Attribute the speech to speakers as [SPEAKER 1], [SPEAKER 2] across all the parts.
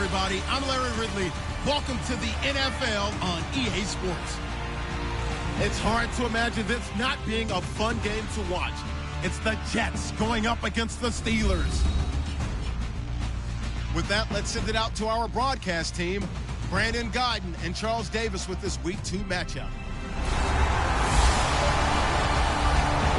[SPEAKER 1] everybody. I'm Larry Ridley. Welcome to the NFL on EA Sports. It's hard to imagine this not being a fun game to watch. It's the Jets going up against the Steelers. With that, let's send it out to our broadcast team, Brandon Gaudin and Charles Davis with this Week 2 matchup.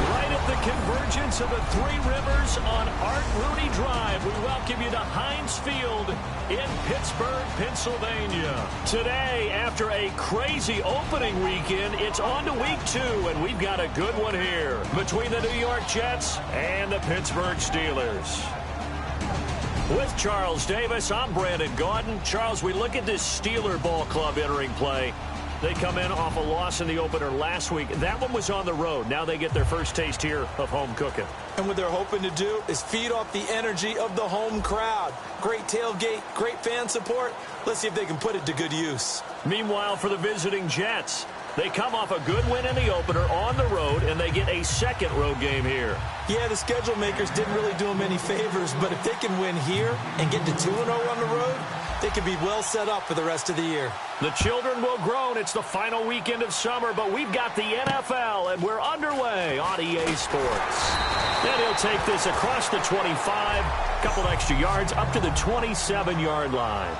[SPEAKER 2] Right at the convergence of the Three Rivers on Art Rooney Drive, we welcome you to Heinz Field in Pittsburgh, Pennsylvania. Today, after a crazy opening weekend, it's on to Week 2, and we've got a good one here between the New York Jets and the Pittsburgh Steelers. With Charles Davis, I'm Brandon Gaudin. Charles, we look at this Steeler ball club entering play. They come in off a loss in the opener last week. That one was on the road. Now they get their first taste here of home cooking.
[SPEAKER 3] And what they're hoping to do is feed off the energy of the home crowd. Great tailgate, great fan support. Let's see if they can put it to good use.
[SPEAKER 2] Meanwhile, for the visiting Jets, they come off a good win in the opener on the road, and they get a second road game here.
[SPEAKER 3] Yeah, the schedule makers didn't really do them any favors, but if they can win here and get to 2-0 on the road, they can be well set up for the rest of the year.
[SPEAKER 2] The children will groan. It's the final weekend of summer, but we've got the NFL, and we're underway on EA Sports. Then he'll take this across the 25, couple extra yards, up to the 27-yard line.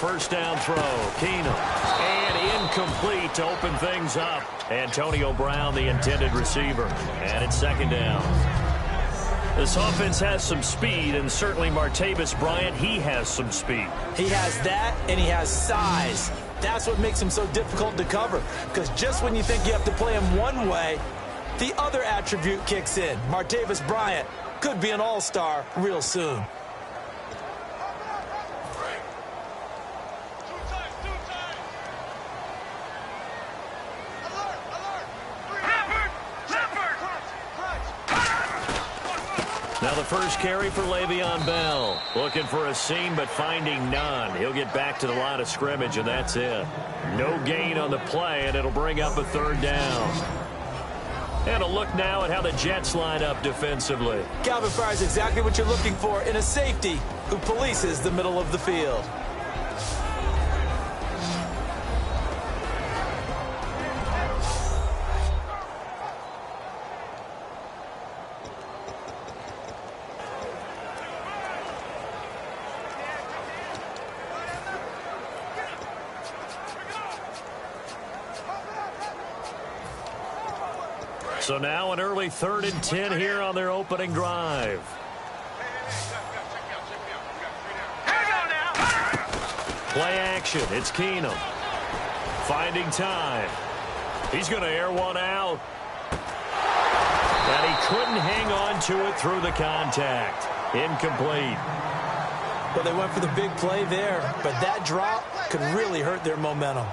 [SPEAKER 2] First down throw, Keenum, and incomplete to open things up. Antonio Brown, the intended receiver, and it's second down. This offense has some speed, and certainly Martavis Bryant, he has some speed.
[SPEAKER 3] He has that, and he has size. That's what makes him so difficult to cover, because just when you think you have to play him one way, the other attribute kicks in. Martavis Bryant could be an all-star real soon.
[SPEAKER 2] Now the first carry for Le'Veon Bell. Looking for a seam, but finding none. He'll get back to the line of scrimmage, and that's it. No gain on the play, and it'll bring up a third down. And a look now at how the Jets line up defensively.
[SPEAKER 3] Calvin Fryer's exactly what you're looking for in a safety who polices the middle of the field.
[SPEAKER 2] So now an early 3rd and 10 here on their opening drive. Play action. It's Keenum. Finding time. He's going to air one out. And he couldn't hang on to it through the contact. Incomplete.
[SPEAKER 3] Well, they went for the big play there, but that drop could really hurt their momentum.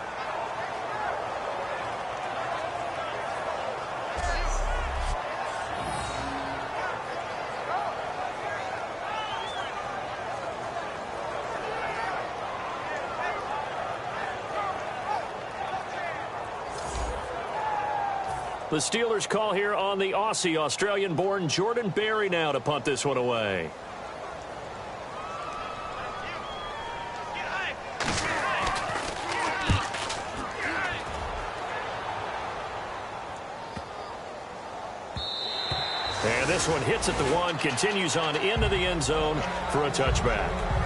[SPEAKER 2] The Steelers call here on the Aussie, Australian-born Jordan Berry now to punt this one away. And this one hits at the 1, continues on into the end zone for a touchback.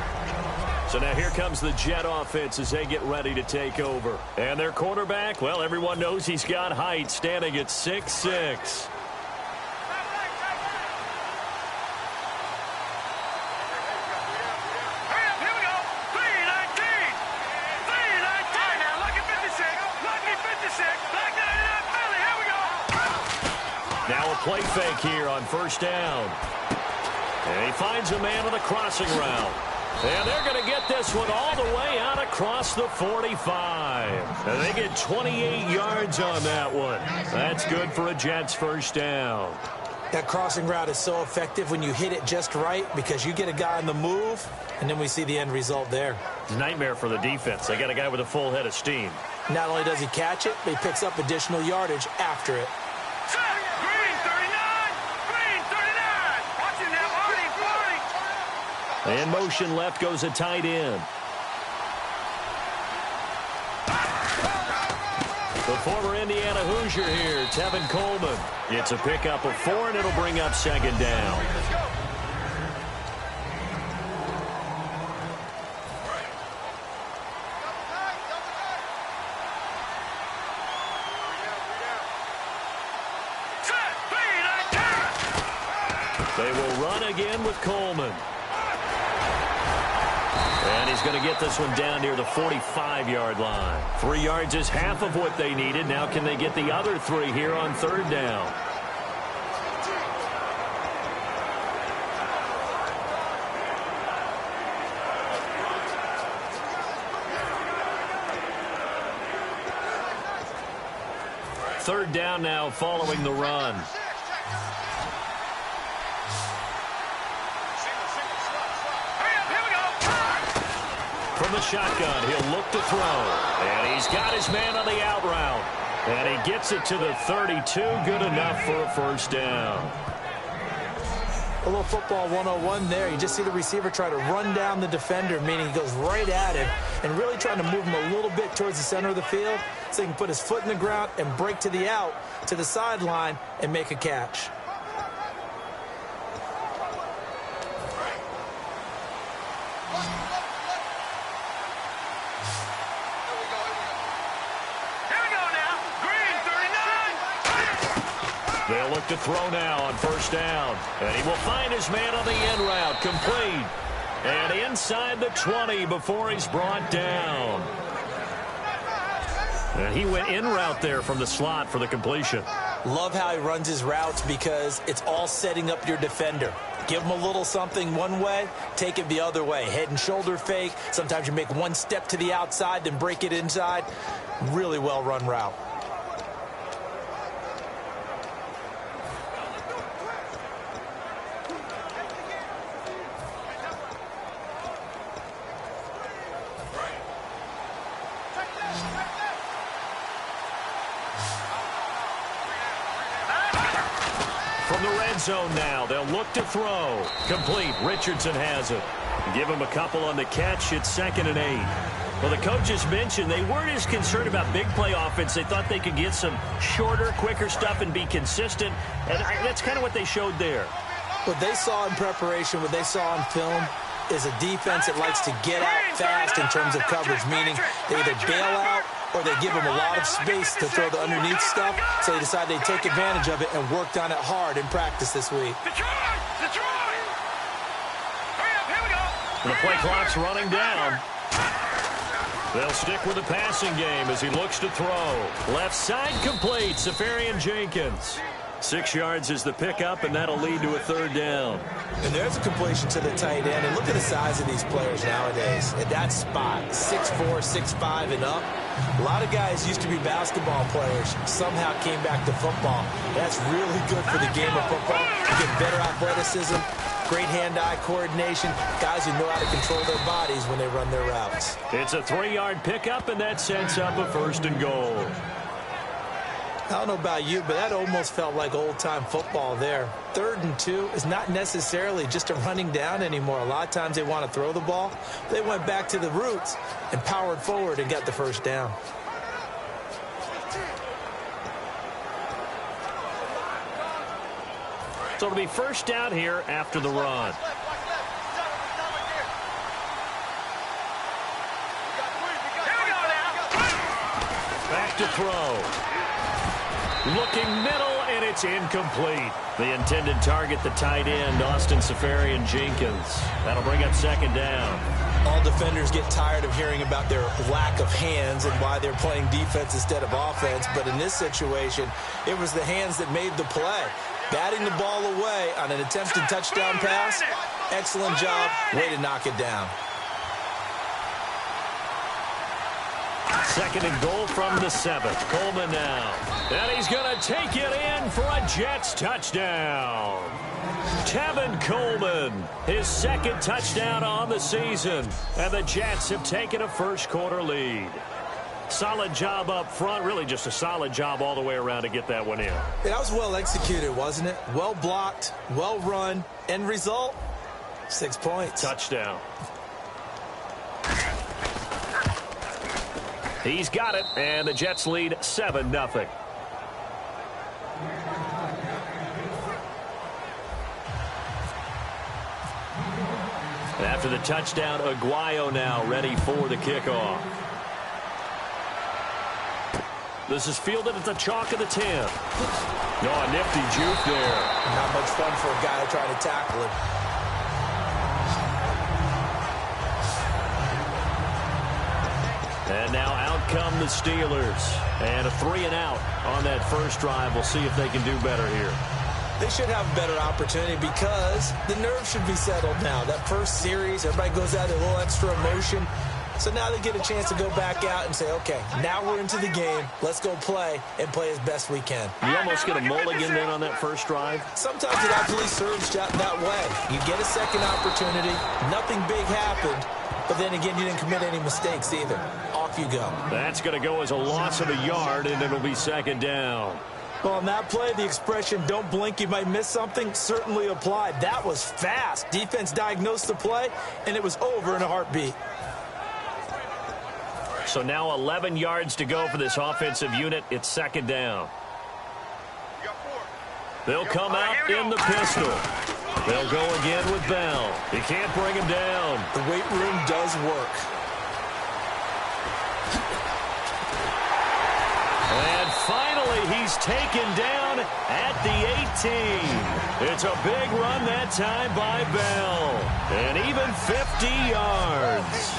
[SPEAKER 2] So now here comes the Jet offense as they get ready to take over. And their quarterback, well, everyone knows he's got height, standing at 6'6". Now a play fake here on first down. And he finds a man on the crossing route. And they're going to get this one all the way out across the 45. And they get 28 yards on that one. That's good for a Jets first down.
[SPEAKER 3] That crossing route is so effective when you hit it just right because you get a guy on the move, and then we see the end result there.
[SPEAKER 2] Nightmare for the defense. They got a guy with a full head of steam.
[SPEAKER 3] Not only does he catch it, but he picks up additional yardage after it.
[SPEAKER 4] Green 39! Green 39! Watching that 40!
[SPEAKER 2] In motion left goes a tight end. The former Indiana Hoosier here, Tevin Coleman. It's a pickup of 4, and it'll bring up second down. They will run again with Coleman. And he's going to get this one down near the 45-yard line. 3 yards is half of what they needed. Now can they get the other 3 here on third down? Third down now following the run. From the shotgun, he'll look to throw. And he's got his man on the out route. And he gets it to the 32. Good enough for a first down.
[SPEAKER 3] A little football 101 there. You just see the receiver try to run down the defender, meaning he goes right at him and really trying to move him a little bit towards the center of the field so he can put his foot in the ground and break to the out, to the sideline, and make a catch.
[SPEAKER 2] They'll look to throw now on first down. And he will find his man on the in route. Complete. And inside the 20 before he's brought down. And he went in route there from the slot for the completion.
[SPEAKER 3] Love how he runs his routes because it's all setting up your defender. Give him a little something one way, take it the other way. Head and shoulder fake. Sometimes you make one step to the outside, then break it inside. Really well run route.
[SPEAKER 2] From the red zone now, they'll look to throw. Complete. Richardson has it. Give him a couple on the catch. It's 2nd and 8. Well, the coaches mentioned they weren't as concerned about big play offense. They thought they could get some shorter, quicker stuff and be consistent. And that's kind of what they showed there.
[SPEAKER 3] What they saw in preparation, what they saw on film, is a defense that likes to get out fast in terms of coverage, meaning they either bail out or they give them a lot of space to throw the underneath stuff, so they decide they take advantage of it and worked on it hard in practice this week.
[SPEAKER 2] The play clock's running down. They'll stick with the passing game as he looks to throw. Left side complete, Safarian Jenkins. 6 yards is the pickup, and that'll lead to a third down.
[SPEAKER 3] And there's a completion to the tight end. And look at the size of these players nowadays. At that spot, 6'4", 6'5", and up. A lot of guys used to be basketball players, somehow came back to football. That's really good for the game of football. You get better athleticism, great hand-eye coordination, guys who know how to control their bodies when they run their routes.
[SPEAKER 2] It's a 3-yard pickup, and that sets up a 1st and goal.
[SPEAKER 3] I don't know about you, but that almost felt like old-time football there. 3rd and 2 is not necessarily just a running down anymore. A lot of times they want to throw the ball. They went back to the roots and powered forward and got the first down.
[SPEAKER 2] So it'll be first down here after the run. Back to throw. Looking middle, and it's incomplete. The intended target, the tight end, Austin Safarian Jenkins. That'll bring up 2nd down.
[SPEAKER 3] All defenders get tired of hearing about their lack of hands and why they're playing defense instead of offense. But in this situation, it was the hands that made the play. Batting the ball away on an attempted touchdown pass, Excellent job. Way to knock it down.
[SPEAKER 2] Second and goal from the 7. Coleman now. And he's going to take it in for a Jets touchdown. Tevin Coleman, his second touchdown on the season. And the Jets have taken a first-quarter lead. Solid job up front. Really just a solid job all the way around to get that one in.
[SPEAKER 3] That was well executed, wasn't it? Well blocked, well run. End result, 6 points.
[SPEAKER 2] Touchdown. He's got it, and the Jets lead 7-0. After the touchdown, Aguayo now ready for the kickoff. This is fielded at the chalk of the 10. Oh, a nifty juke there.
[SPEAKER 3] Not much fun for a guy trying to tackle him.
[SPEAKER 2] And now out come the Steelers. And a 3-and-out on that first drive. We'll see if they can do better here.
[SPEAKER 3] They should have a better opportunity because the nerves should be settled now. That first series, everybody goes out with a little extra emotion. So now they get a chance to go back out and say, okay, now we're into the game. Let's go play and play as best we can.
[SPEAKER 2] You almost get a mulligan then on that first drive?
[SPEAKER 3] Sometimes it actually serves that way. You get a second opportunity. Nothing big happened. But then again, you didn't commit any mistakes either. Off you go.
[SPEAKER 2] That's going to go as a loss of a yard, and it'll be second down.
[SPEAKER 3] Well, on that play, the expression, don't blink, you might miss something, certainly applied. That was fast. Defense diagnosed the play, and it was over in a heartbeat.
[SPEAKER 2] So now 11 yards to go for this offensive unit. It's second down. They'll come out in the pistol. They'll go again with Bell. He can't bring him down.
[SPEAKER 3] The weight room does work.
[SPEAKER 2] And finally, he's taken down at the 18. It's a big run that time by Bell. And even 50 yards.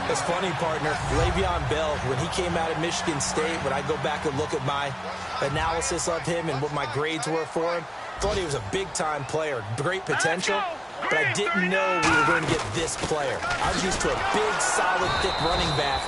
[SPEAKER 3] It's funny, partner. Le'Veon Bell, when he came out of Michigan State, when I go back and look at my analysis of him and what my grades were for him, thought he was a big-time player, great potential, but I didn't know we were going to get this player. I was used to a big, solid, thick running back,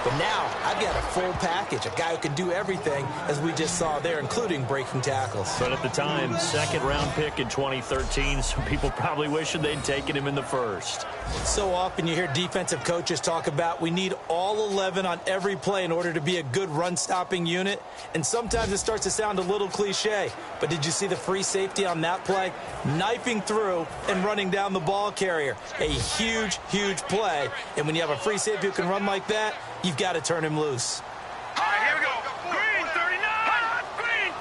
[SPEAKER 3] but now I've got a full package, a guy who can do everything, as we just saw there, including breaking tackles.
[SPEAKER 2] But at the time, second-round pick in 2013, some people probably wishing they'd taken him in the first.
[SPEAKER 3] So often you hear defensive coaches talk about we need all 11 on every play in order to be a good run-stopping unit, and sometimes it starts to sound a little cliche. But did you see the free safety on that play? Knifing through and running down the ball carrier. A huge, huge play. And when you have a free safety who can run like that, you've got to turn him loose.
[SPEAKER 4] All right, here we go. Green 39. Green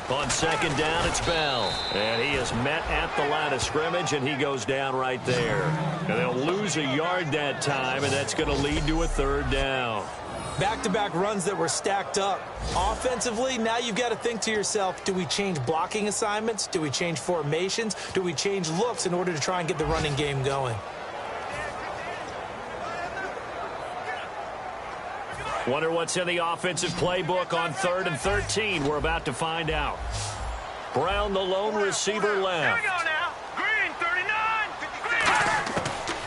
[SPEAKER 4] 39.
[SPEAKER 2] On second down, it's Bell. And he is met at the line of scrimmage, and he goes down right there. And they'll lose a yard that time, and that's going to lead to a third down.
[SPEAKER 3] Back-to-back runs that were stacked up. Offensively, now you've got to think to yourself, do we change blocking assignments? Do we change formations? Do we change looks in order to try and get the running game going?
[SPEAKER 2] Wonder what's in the offensive playbook on 3rd and 13. We're about to find out. Brown, the lone receiver left.
[SPEAKER 4] Here we go now. Green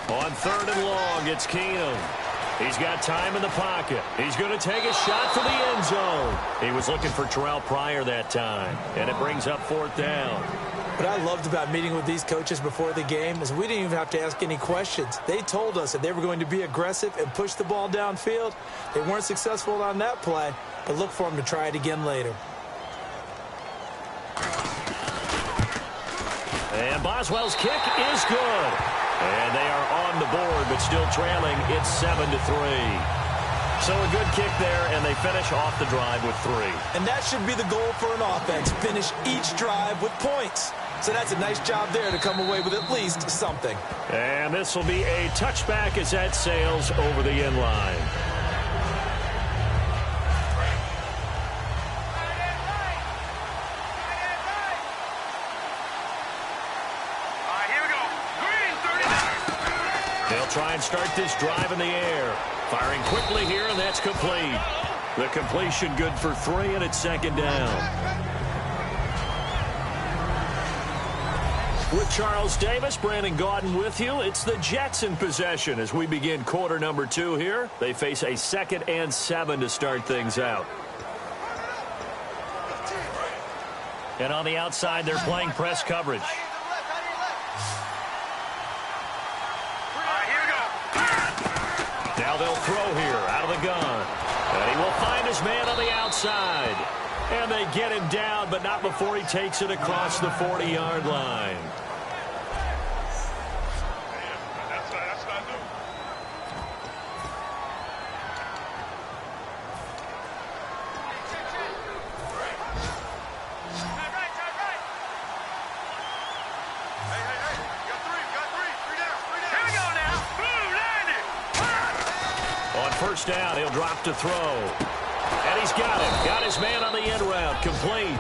[SPEAKER 4] 39.
[SPEAKER 2] On 3rd and long, it's Keenum. He's got time in the pocket. He's going to take a shot for the end zone. He was looking for Terrell Pryor that time, and it brings up 4th down.
[SPEAKER 3] What I loved about meeting with these coaches before the game is we didn't even have to ask any questions. They told us that they were going to be aggressive and push the ball downfield. They weren't successful on that play, but look for them to try it again later.
[SPEAKER 2] And Boswell's kick is good. And they are on the board, but still trailing. It's 7-3. So a good kick there, and they finish off the drive with 3.
[SPEAKER 3] And that should be the goal for an offense, finish each drive with points. So that's a nice job there to come away with at least something.
[SPEAKER 2] And this will be a touchback as that sails over the end line. They'll try and start this drive in the air. Firing quickly here, and that's complete. The completion good for 3, and it's second down. With Charles Davis, Brandon Gaudin with you. It's the Jets in possession as we begin quarter number 2 here. They face a 2nd and 7 to start things out. And on the outside, they're playing press coverage. Now they'll throw here out of the gun. And he will find his man on the outside. And they get him down, but not before he takes it across the 40-yard line. First down, he'll drop to throw. And he's got him. Got his man on the end route. Complete.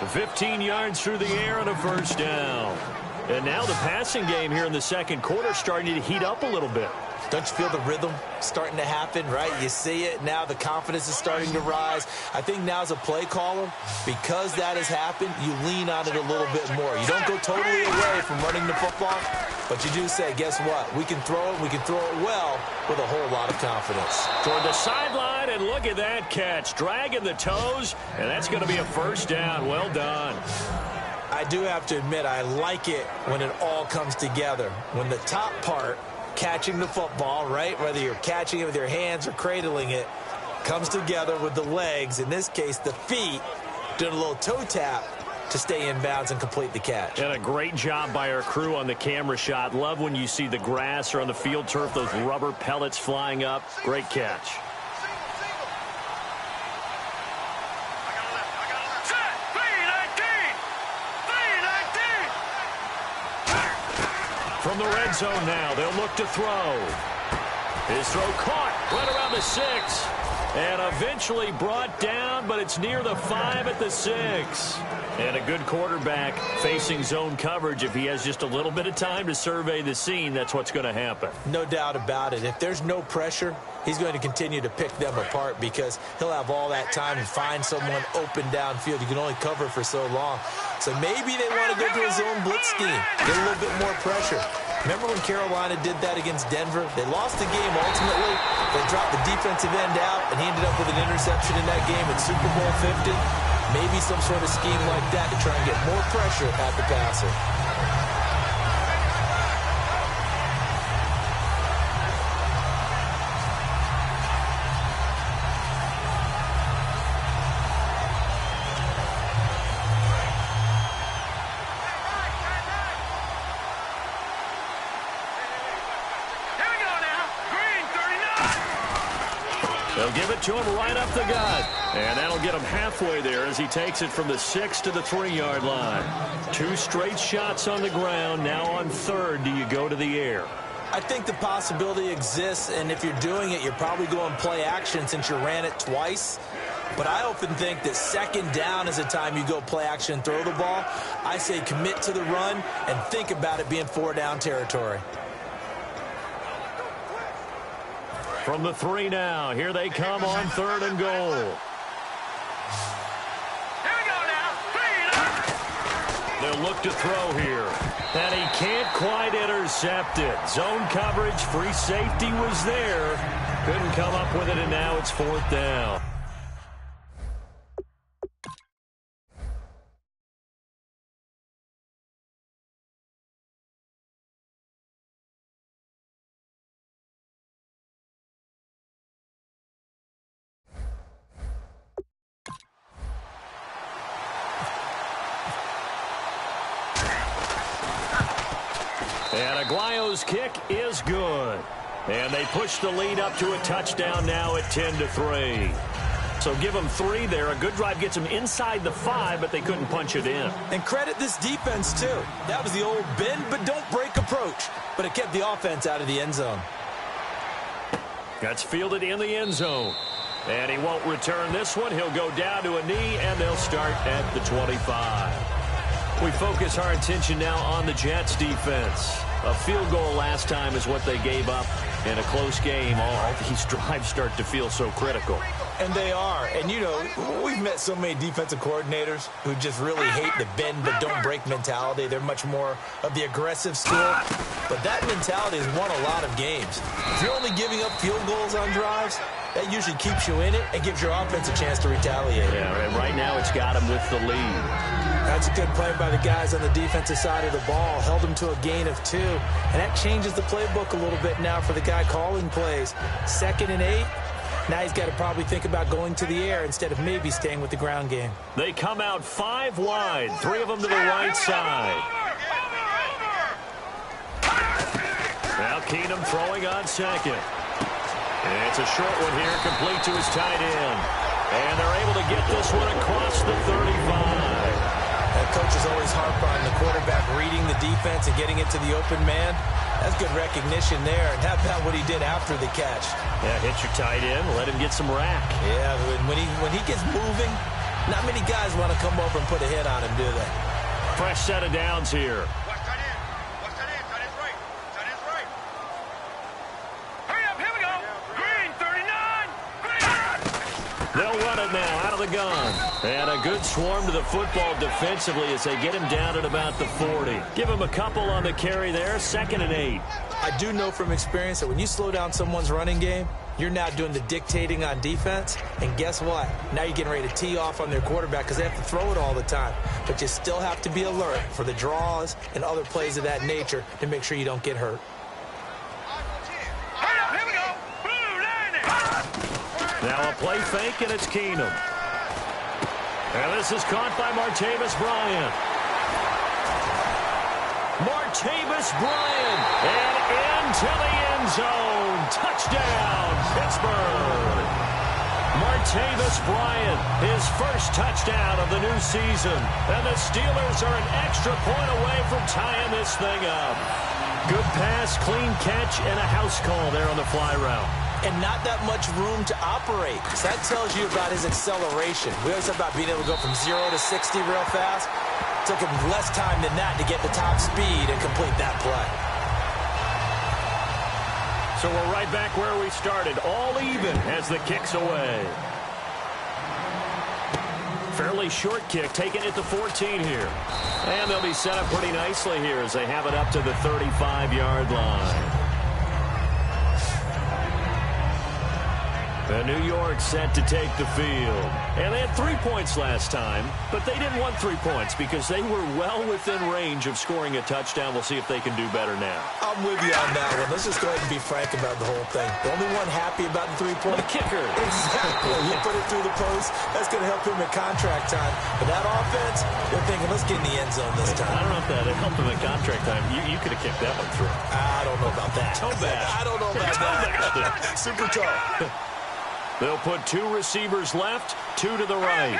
[SPEAKER 2] 15 yards through the air and a first down. And now the passing game here in the second quarter starting to heat up a little bit.
[SPEAKER 3] Don't you feel the rhythm starting to happen, right? You see it now. The confidence is starting to rise. I think now as a play caller, because that has happened, you lean on it a little bit more. You don't go totally away from running the football, but you do say, guess what? We can throw it. We can throw it well with a whole lot of confidence.
[SPEAKER 2] Toward the sideline, and look at that catch. Dragging the toes, and that's going to be a first down. Well done.
[SPEAKER 3] I do have to admit, I like it when it all comes together. When the top part, catching the football, right, whether you're catching it with your hands or cradling it, comes together with the legs, in this case the feet, doing a little toe tap to stay in bounds and complete the catch.
[SPEAKER 2] And a great job by our crew on the camera shot. Love when you see the grass or on the field turf, those rubber pellets flying up. Great catch. From the red zone now, they'll look to throw. His throw caught right around the 6. And eventually brought down, but it's near the 5 at the 6. And a good quarterback facing zone coverage. If he has just a little bit of time to survey the scene, that's what's going to happen.
[SPEAKER 3] No doubt about it. If there's no pressure, he's going to continue to pick them apart because he'll have all that time to find someone open downfield. You can only cover for so long. So maybe they want to go to a zone blitz scheme, get a little bit more pressure. Remember when Carolina did that against Denver? They lost the game ultimately. They dropped the defensive end out, and he ended up with an interception in that game at Super Bowl 50. Maybe some sort of scheme like that to try and get more pressure at the passer.
[SPEAKER 2] They'll give it to him right up the gut. And that'll get him halfway there as he takes it from the 6 to the 3-yard line. 2 straight shots on the ground. Now on third, do you go to the air?
[SPEAKER 3] I think the possibility exists, and if you're doing it, you're probably going play action since you ran it twice. But I often think that second down is the time you go play action and throw the ball. I say commit to the run and think about it being 4-down territory.
[SPEAKER 2] From the 3 now, here they come on 3rd and goal.
[SPEAKER 4] Here we go now.
[SPEAKER 2] They'll look to throw here. And he can't quite intercept it. Zone coverage, free safety was there. Couldn't come up with it, and now it's 4th down. And Aguayo's kick is good. And they push the lead up to a touchdown now at 10-3. So give them 3 there. A good drive gets them inside the 5, but they couldn't punch it in.
[SPEAKER 3] And credit this defense, too. That was the old bend but don't break approach. But it kept the offense out of the end zone.
[SPEAKER 2] That's fielded in the end zone. And he won't return this one. He'll go down to a knee, and they'll start at the 25. We focus our attention now on the Jets defense. A field goal last time is what they gave up in a close game. All these drives start to feel so critical.
[SPEAKER 3] And they are. And, you know, we've met so many defensive coordinators who just really hate the bend but don't break mentality. They're much more of the aggressive school. But that mentality has won a lot of games. If you're only giving up field goals on drives, that usually keeps you in it and gives your offense a chance to retaliate.
[SPEAKER 2] Yeah, right now it's got him with the lead.
[SPEAKER 3] That's a good play by the guys on the defensive side of the ball. Held them to a gain of 2. And that changes the playbook a little bit now for the guy calling plays. 2nd and 8. Now he's got to probably think about going to the air instead of maybe staying with the ground game.
[SPEAKER 2] They come out 5 wide, 3 of them to the right side. Now Keenum throwing on 2nd. And it's a short one here, complete to his tight end. And they're able to get this one across the 35.
[SPEAKER 3] That coaches always harp on the quarterback reading the defense and getting it to the open man. That's good recognition there. And how about what he did after the catch?
[SPEAKER 2] Yeah, hit your tight end, let him get some rack.
[SPEAKER 3] Yeah, when he gets moving, not many guys want to come over and put a hit on him, do they?
[SPEAKER 2] Fresh set of downs here.
[SPEAKER 4] Watch tight end. Watch tight end. Tight end's right. Tight end's right. Hurry up. Here we go. Green, 39. Green.
[SPEAKER 2] They'll run it now out of the gun. And a good swarm to the football defensively as they get him down at about the 40. Give him a couple on the carry there. 2nd and 8.
[SPEAKER 3] I do know from experience that when you slow down someone's running game, you're now doing the dictating on defense. And guess what? Now you're getting ready to tee off on their quarterback because they have to throw it all the time. But you still have to be alert for the draws and other plays of that nature to make sure you don't get hurt.
[SPEAKER 4] Hurry up. Here we go. Blue, landing.
[SPEAKER 2] Now a play fake, and it's Keenum. And this is caught by Martavis Bryant. Martavis Bryant. And into the end zone. Touchdown, Pittsburgh. Martavis Bryant, his first touchdown of the new season. And the Steelers are an extra point away from tying this thing up. Good pass, clean catch, and a house call there on the fly route.
[SPEAKER 3] And not that much room to operate. So that tells you about his acceleration. We always talk about being able to go from 0 to 60 real fast. Took him less time than that to get the top speed and complete that play.
[SPEAKER 2] So we're right back where we started, all even as the kick's away. Fairly short kick, taking it to 14 here. And they'll be set up pretty nicely here as they have it up to the 35-yard line. The New York set to take the field. And they had 3 points last time, but they didn't want 3 points because they were well within range of scoring a touchdown. We'll see if they can do better now.
[SPEAKER 3] I'm with you on that one. Let's just go ahead and be frank about the whole thing. The only one happy about the 3-point
[SPEAKER 2] kicker.
[SPEAKER 3] Exactly. He put it through the post. That's going to help him at contract time. But that offense, they're thinking, let's get in the end zone this time.
[SPEAKER 2] I don't know if that helped him at contract time. You could have kicked that one through.
[SPEAKER 3] I don't know about that.
[SPEAKER 2] Toe bash.
[SPEAKER 3] I don't know about that. Super tough.
[SPEAKER 2] They'll put 2 receivers left, 2 to the right.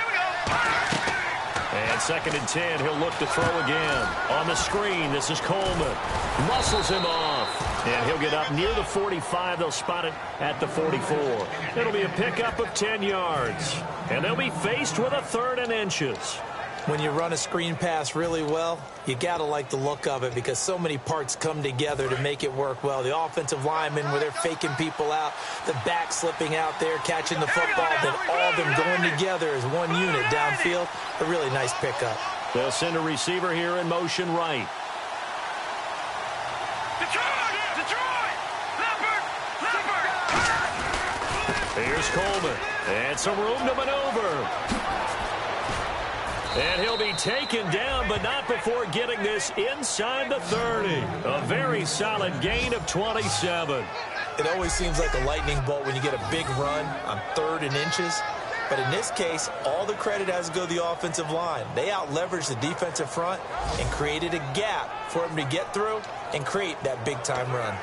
[SPEAKER 2] And 2nd and 10, he'll look to throw again. On the screen, this is Coleman. Muscles him off. And he'll get up near the 45. They'll spot it at the 44. It'll be a pickup of 10 yards. And they'll be faced with a 3rd and inches.
[SPEAKER 3] When you run a screen pass really well, you got to like the look of it because so many parts come together to make it work well. The offensive linemen, where they're faking people out, the back slipping out there, catching the football, then all of them going together as one unit downfield. A really nice pickup.
[SPEAKER 2] They'll send a receiver here in motion right.
[SPEAKER 4] Detroit! Leopard!
[SPEAKER 2] Here's Coleman. And some room to maneuver. And he'll be taken down, but not before getting this inside the 30. A very solid gain of 27.
[SPEAKER 3] It always seems like a lightning bolt when you get a big run on 3rd and inches. But in this case, all the credit has to go to the offensive line. They out-leveraged the defensive front and created a gap for him to get through and create that big-time run.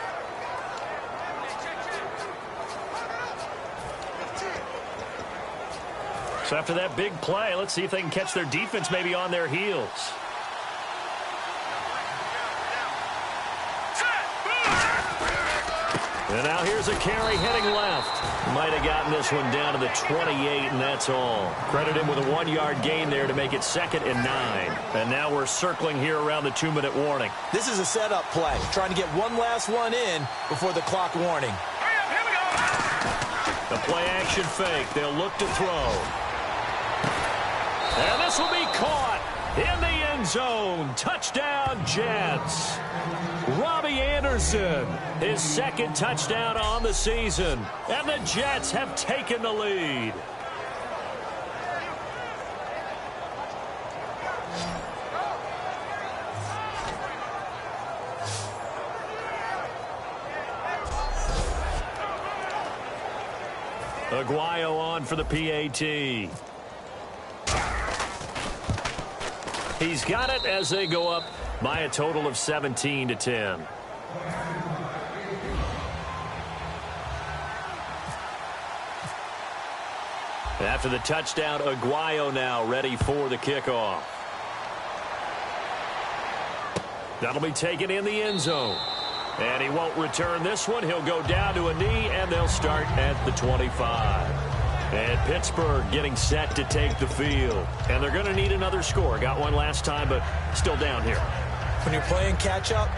[SPEAKER 2] So after that big play, let's see if they can catch their defense maybe on their heels. And now here's a carry heading left. Might have gotten this one down to the 28, and that's all. Credit him with a 1-yard gain there to make it 2nd and 9. And now we're circling here around the 2-minute warning.
[SPEAKER 3] This is a setup play, trying to get one last one in before the clock warning.
[SPEAKER 4] Hurry up, here we go!
[SPEAKER 2] The play-action fake. They'll look to throw. And this will be caught in the end zone. Touchdown, Jets. Robbie Anderson, his second touchdown on the season. And the Jets have taken the lead. Aguayo on for the PAT. He's got it as they go up by a total of 17-10. After the touchdown, Aguayo now ready for the kickoff. That'll be taken in the end zone. And he won't return this one. He'll go down to a knee, and they'll start at the 25. And Pittsburgh getting set to take the field. And they're going to need another score. Got one last time, but still down here.
[SPEAKER 3] When you're playing catch-up,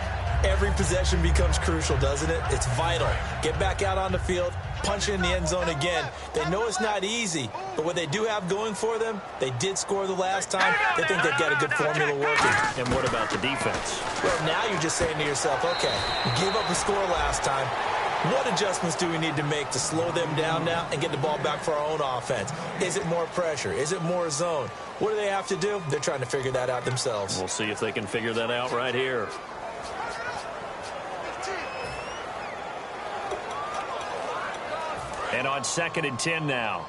[SPEAKER 3] every possession becomes crucial, doesn't it? It's vital. Get back out on the field, punch it in the end zone again. They know it's not easy, but what they do have going for them, they did score the last time. They think they've got a good formula working.
[SPEAKER 2] And what about the defense?
[SPEAKER 3] Well, now you're just saying to yourself, okay, we gave up a score last time. What adjustments do we need to make to slow them down now and get the ball back for our own offense? Is it more pressure? Is it more zone? What do they have to do? They're trying to figure that out themselves.
[SPEAKER 2] We'll see if they can figure that out right here. And on 2nd and 10 now.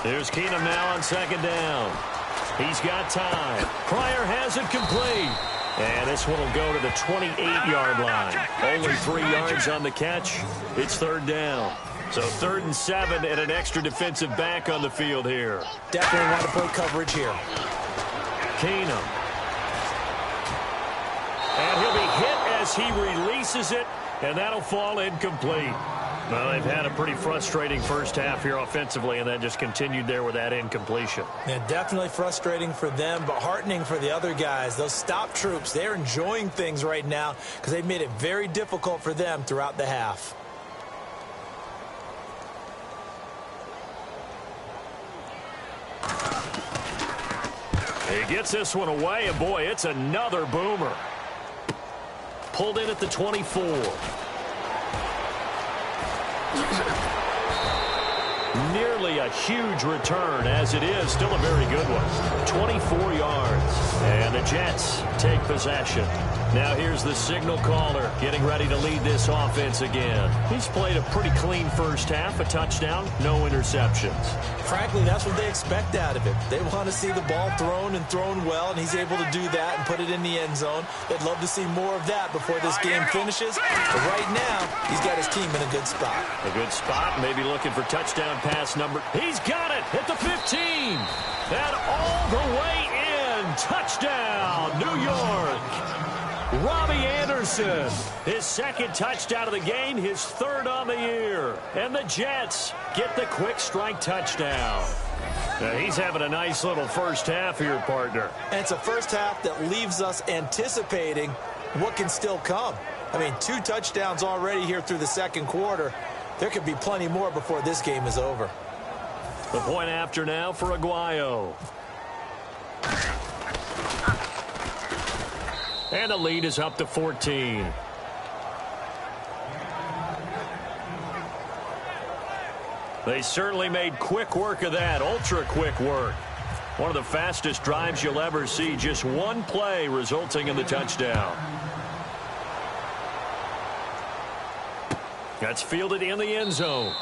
[SPEAKER 2] Here's Keenum now on 2nd down. He's got time. Pryor has it complete. And this one will go to the 28-yard line. Only 3 yards on the catch. It's 3rd down. So 3rd and 7 and an extra defensive back on the field here.
[SPEAKER 3] Definitely want to play coverage here.
[SPEAKER 2] Keenum. And he'll be hit as he releases it, and that'll fall incomplete. Well, they've had a pretty frustrating first half here offensively, and that just continued there with that incompletion.
[SPEAKER 3] Yeah, definitely frustrating for them, but heartening for the other guys. Those stop troops, they're enjoying things right now because they've made it very difficult for them throughout the half.
[SPEAKER 2] He gets this one away, and boy, it's another boomer. Pulled in at the 24. Nearly a huge return, as it is still a very good one. 24 yards, and the Jets take possession. Now here's the signal caller getting ready to lead this offense again. He's played a pretty clean first half, a touchdown, no interceptions.
[SPEAKER 3] Frankly, that's what they expect out of him. They want to see the ball thrown and thrown well, and he's able to do that and put it in the end zone. They'd love to see more of that before this game finishes. But right now, he's got his team in a good spot.
[SPEAKER 2] A good spot, maybe looking for touchdown pass number. He's got it at the 15. And all the way in. Touchdown, New York. Robbie Anderson, his second touchdown of the game, his 3rd on the year. And the Jets get the quick strike touchdown. Now, he's having a nice little first half here, partner.
[SPEAKER 3] And it's a first half that leaves us anticipating what can still come. I mean, 2 touchdowns already here through the second quarter. There could be plenty more before this game is over.
[SPEAKER 2] The point after now for Aguayo. And the lead is up to 14. They certainly made quick work of that, ultra quick work. One of the fastest drives you'll ever see, just one play resulting in the touchdown. That's fielded in the end zone.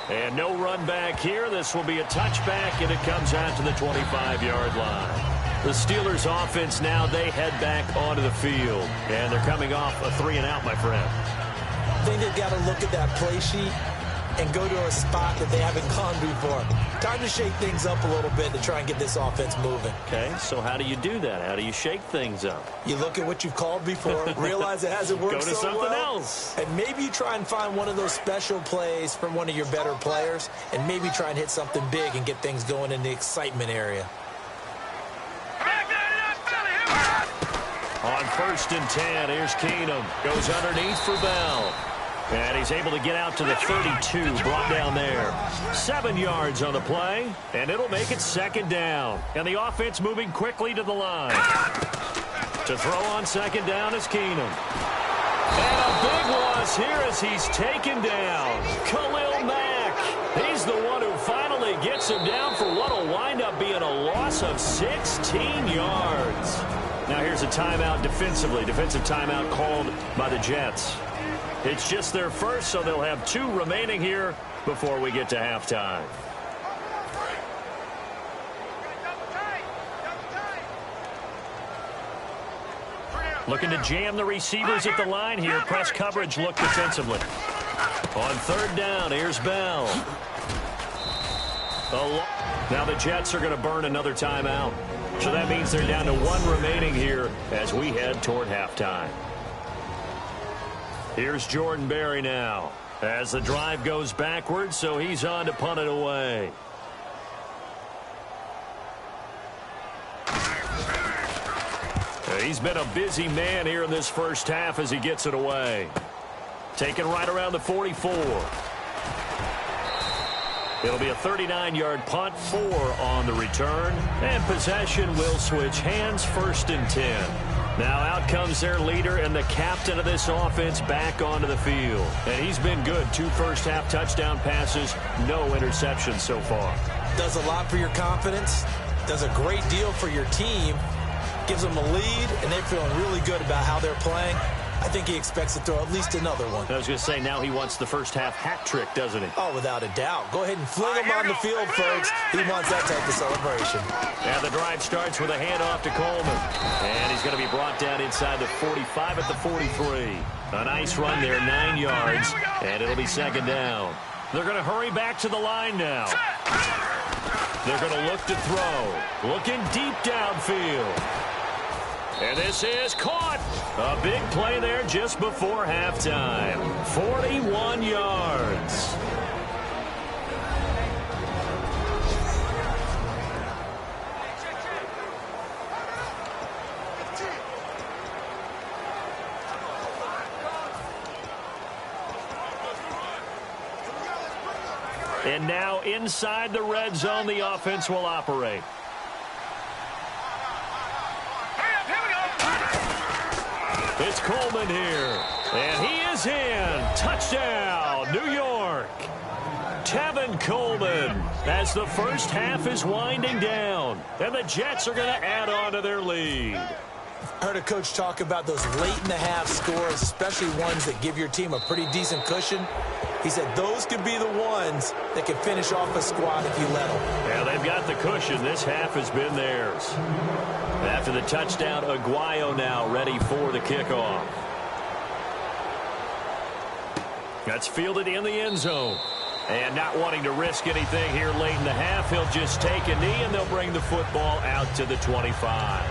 [SPEAKER 2] And no run back here. This will be a touchback, and it comes out to the 25-yard line. The Steelers offense now, they head back onto the field. And they're coming off a 3-and-out, my friend.
[SPEAKER 3] I think they've got to look at that play sheet and go to a spot that they haven't gone before. Time to shake things up a little bit to try and get this offense moving.
[SPEAKER 2] Okay, so how do you do that? How do you shake things up?
[SPEAKER 3] You look at what you've called before, realize it hasn't worked so well.
[SPEAKER 2] Go to something else.
[SPEAKER 3] And maybe you try and find one of those special plays from one of your better players, and maybe try and hit something big and get things going in the excitement area.
[SPEAKER 2] 1st and 10. Here's Keenum. Goes underneath for Bell. And he's able to get out to the 32, brought down there. 7 yards on the play, and it'll make it 2nd down. And the offense moving quickly to the line. To throw on 2nd down is Keenum. And a big loss here as he's taken down. Khalil Mack. He's the one who finally gets him down for what will wind up being a loss of 16 yards. Now here's a timeout defensively. Defensive timeout called by the Jets. It's just their first, so they'll have 2 remaining here before we get to halftime. Looking to jam the receivers at the line here. Press coverage look defensively. On 3rd down, here's Bell. Now the Jets are going to burn another timeout. So that means they're down to 1 remaining here as we head toward halftime. Here's Jordan Berry now as the drive goes backwards, so he's on to punt it away. He's been a busy man here in this first half as he gets it away. Taken right around the 44. It'll be a 39-yard punt, 4 on the return, and possession will switch hands, 1st and 10. Now out comes their leader and the captain of this offense back onto the field. And he's been good. 2 first-half touchdown passes, no interceptions so far.
[SPEAKER 3] Does a lot for your confidence, does a great deal for your team, gives them a lead, and they're feeling really good about how they're playing. I think he expects to throw at least another one.
[SPEAKER 2] I was going to say, now he wants the first-half hat trick, doesn't he?
[SPEAKER 3] Oh, without a doubt. Go ahead and fling him on the field, folks. He wants that type of celebration.
[SPEAKER 2] And the drive starts with a handoff to Coleman. And he's going to be brought down inside the 45 at the 43. A nice run there, 9 yards, and it'll be 2nd down. They're going to hurry back to the line now. They're going to look to throw. Looking deep downfield. And this is caught. A big play there just before halftime. 41 yards. And now inside the red zone, the offense will operate. It's Coleman here, and he is in. Touchdown, New York. Tevin Coleman as the first half is winding down, and the Jets are going to add on to their lead.
[SPEAKER 3] I heard a coach talk about those late-in-the-half scores, especially ones that give your team a pretty decent cushion. He said those could be the ones that can finish off a squad if you let them.
[SPEAKER 2] Yeah, they've got the cushion. This half has been theirs. After the touchdown, Aguayo now ready for the kickoff. That's fielded in the end zone. And not wanting to risk anything here late in the half, he'll just take a knee, and they'll bring the football out to the 25.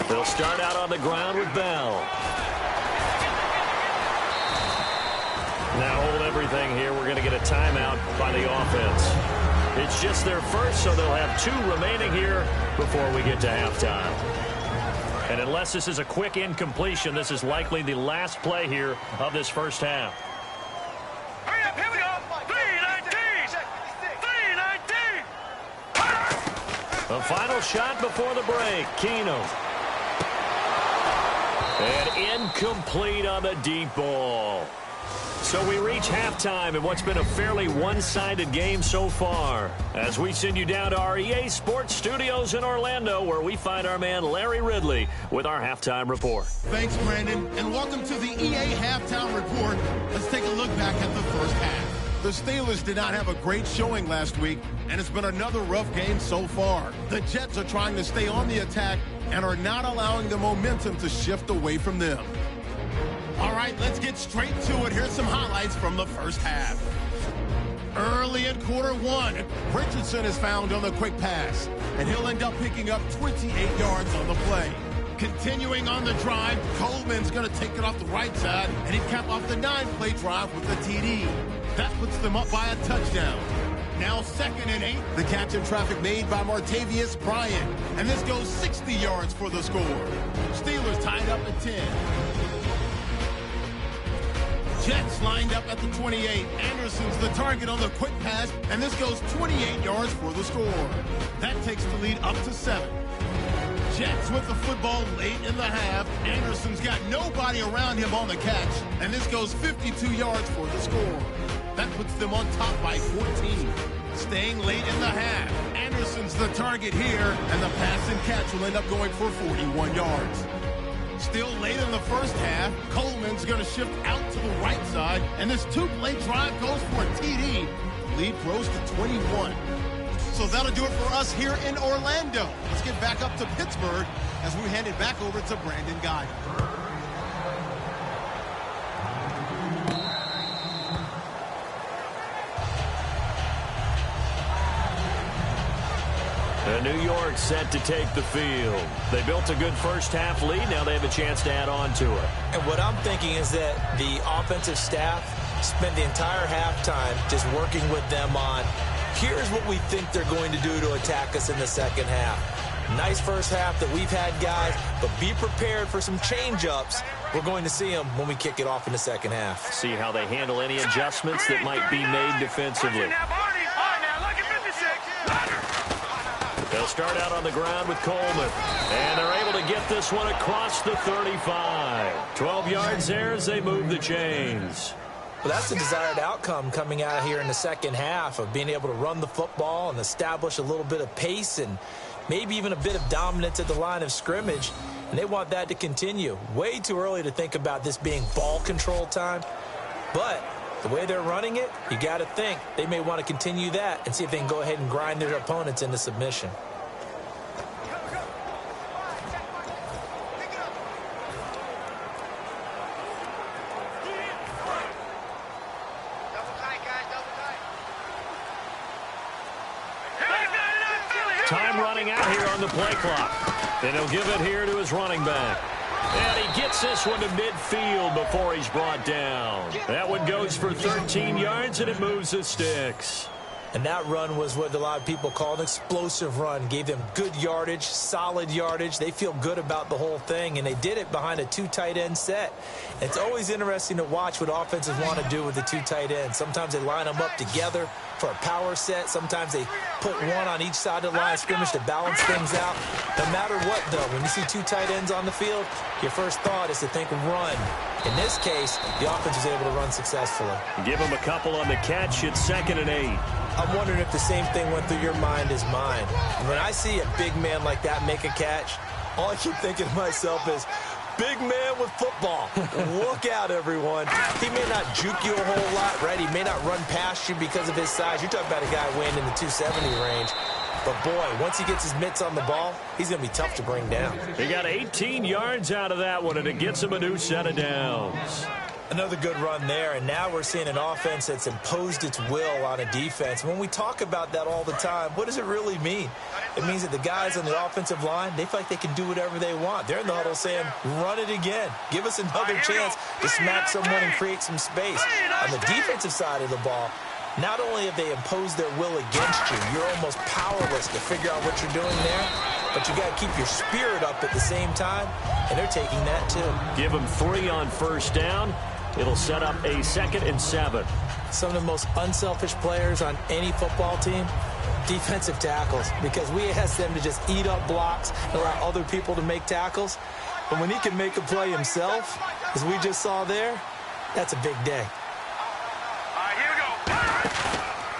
[SPEAKER 2] They'll start out on the ground with Bell. Now hold everything here. We're going to get a timeout by the offense. It's just their first, so they'll have 2 remaining here before we get to halftime. And unless this is a quick incompletion, this is likely the last play here of this first half.
[SPEAKER 4] Hurry up, here we go. 319. 319.
[SPEAKER 2] The final shot before the break. Keenum. And incomplete on the deep ball. So we reach halftime in what's been a fairly one-sided game so far, as we send you down to our EA Sports Studios in Orlando, where we find our man Larry Ridley with our halftime report.
[SPEAKER 1] Thanks, Brandon, and welcome to the EA Halftime Report. Let's take a look back at the first half. The Steelers did not have a great showing last week, and it's been another rough game so far. The Jets are trying to stay on the attack and are not allowing the momentum to shift away from them. All right, let's get straight to it. Here's some highlights from the first half. Early in quarter one, Richardson is found on the quick pass, and he'll end up picking up 28 yards on the play. Continuing on the drive, Coleman's going to take it off the right side, and he'd cap off the 9-play drive with a TD. That puts them up by a touchdown. Now 2nd and 8. The catch in traffic made by Martavis Bryant. And this goes 60 yards for the score. Steelers tied up at 10. Jets lined up at the 28. Anderson's the target on the quick pass, and this goes 28 yards for the score. That takes the lead up to 7. Jets with the football late in the half. Anderson's got nobody around him on the catch, and this goes 52 yards for the score. That puts them on top by 14. Staying late in the half. Anderson's the target here, and the pass and catch will end up going for 41 yards. Still late in the first half, Coleman's going to shift out to the right side, and this 2-play drive goes for a TD. The lead grows to 21. So that'll do it for us here in Orlando. Let's get back up to Pittsburgh as we hand it back over to Brandon Guy.
[SPEAKER 2] New York set to take the field. They built a good first-half lead. Now they have a chance to add on to it.
[SPEAKER 3] And what I'm thinking is that the offensive staff spent the entire halftime just working with them on, here's what we think they're going to do to attack us in the second half. Nice first half that we've had, guys, but be prepared for some change-ups. We're going to see them when we kick it off in the second half.
[SPEAKER 2] See how they handle any adjustments that might be made defensively. They'll start out on the ground with Coleman. And they're able to get this one across the 35. 12 yards there as they move the chains.
[SPEAKER 3] Well, that's the desired outcome coming out of here in the second half, of being able to run the football and establish a little bit of pace and maybe even a bit of dominance at the line of scrimmage. And they want that to continue. Way too early to think about this being ball control time. But the way they're running it, you got to think they may want to continue that and see if they can go ahead and grind their opponents into submission.
[SPEAKER 2] Time running out here on the play clock. And he'll give it here to his running back. And he gets this one to midfield before he's brought down. That one goes for 13 yards, and it moves the sticks.
[SPEAKER 3] And that run was what a lot of people call an explosive run. Gave them good yardage, solid yardage. They feel good about the whole thing, and they did it behind a 2 tight end set. It's always interesting to watch what offenses want to do with the 2 tight ends. Sometimes they line them up together for a power set. Sometimes they put one on each side of the line of scrimmage to balance things out. No matter what, though, when you see 2 tight ends on the field, your first thought is to think run. In this case, the offense was able to run successfully.
[SPEAKER 2] Give him a couple on the catch. It's 2nd and 8.
[SPEAKER 3] I'm wondering if the same thing went through your mind as mine. When I see a big man like that make a catch, all I keep thinking to myself is, big man with football. Look out, everyone. He may not juke you a whole lot, right? He may not run past you because of his size. You're talking about a guy weighing in the 270 range. But, boy, once he gets his mitts on the ball, he's going to be tough to bring down.
[SPEAKER 2] He got 18 yards out of that one, and it gets him a new set of downs.
[SPEAKER 3] Another good run there, and now we're seeing an offense that's imposed its will on a defense. When we talk about that all the time, what does it really mean? It means that the guys on the offensive line, they feel like they can do whatever they want. They're in the huddle saying, run it again. Give us another chance to smack someone and create some space. On the defensive side of the ball, not only have they imposed their will against you, you're almost powerless to figure out what you're doing there, but you got to keep your spirit up at the same time, and they're taking that too.
[SPEAKER 2] Give them 3 on first down. It'll set up a 2nd and 7.
[SPEAKER 3] Some of the most unselfish players on any football team, defensive tackles, because we ask them to just eat up blocks and allow other people to make tackles. But when he can make a play himself, as we just saw there, that's a big day.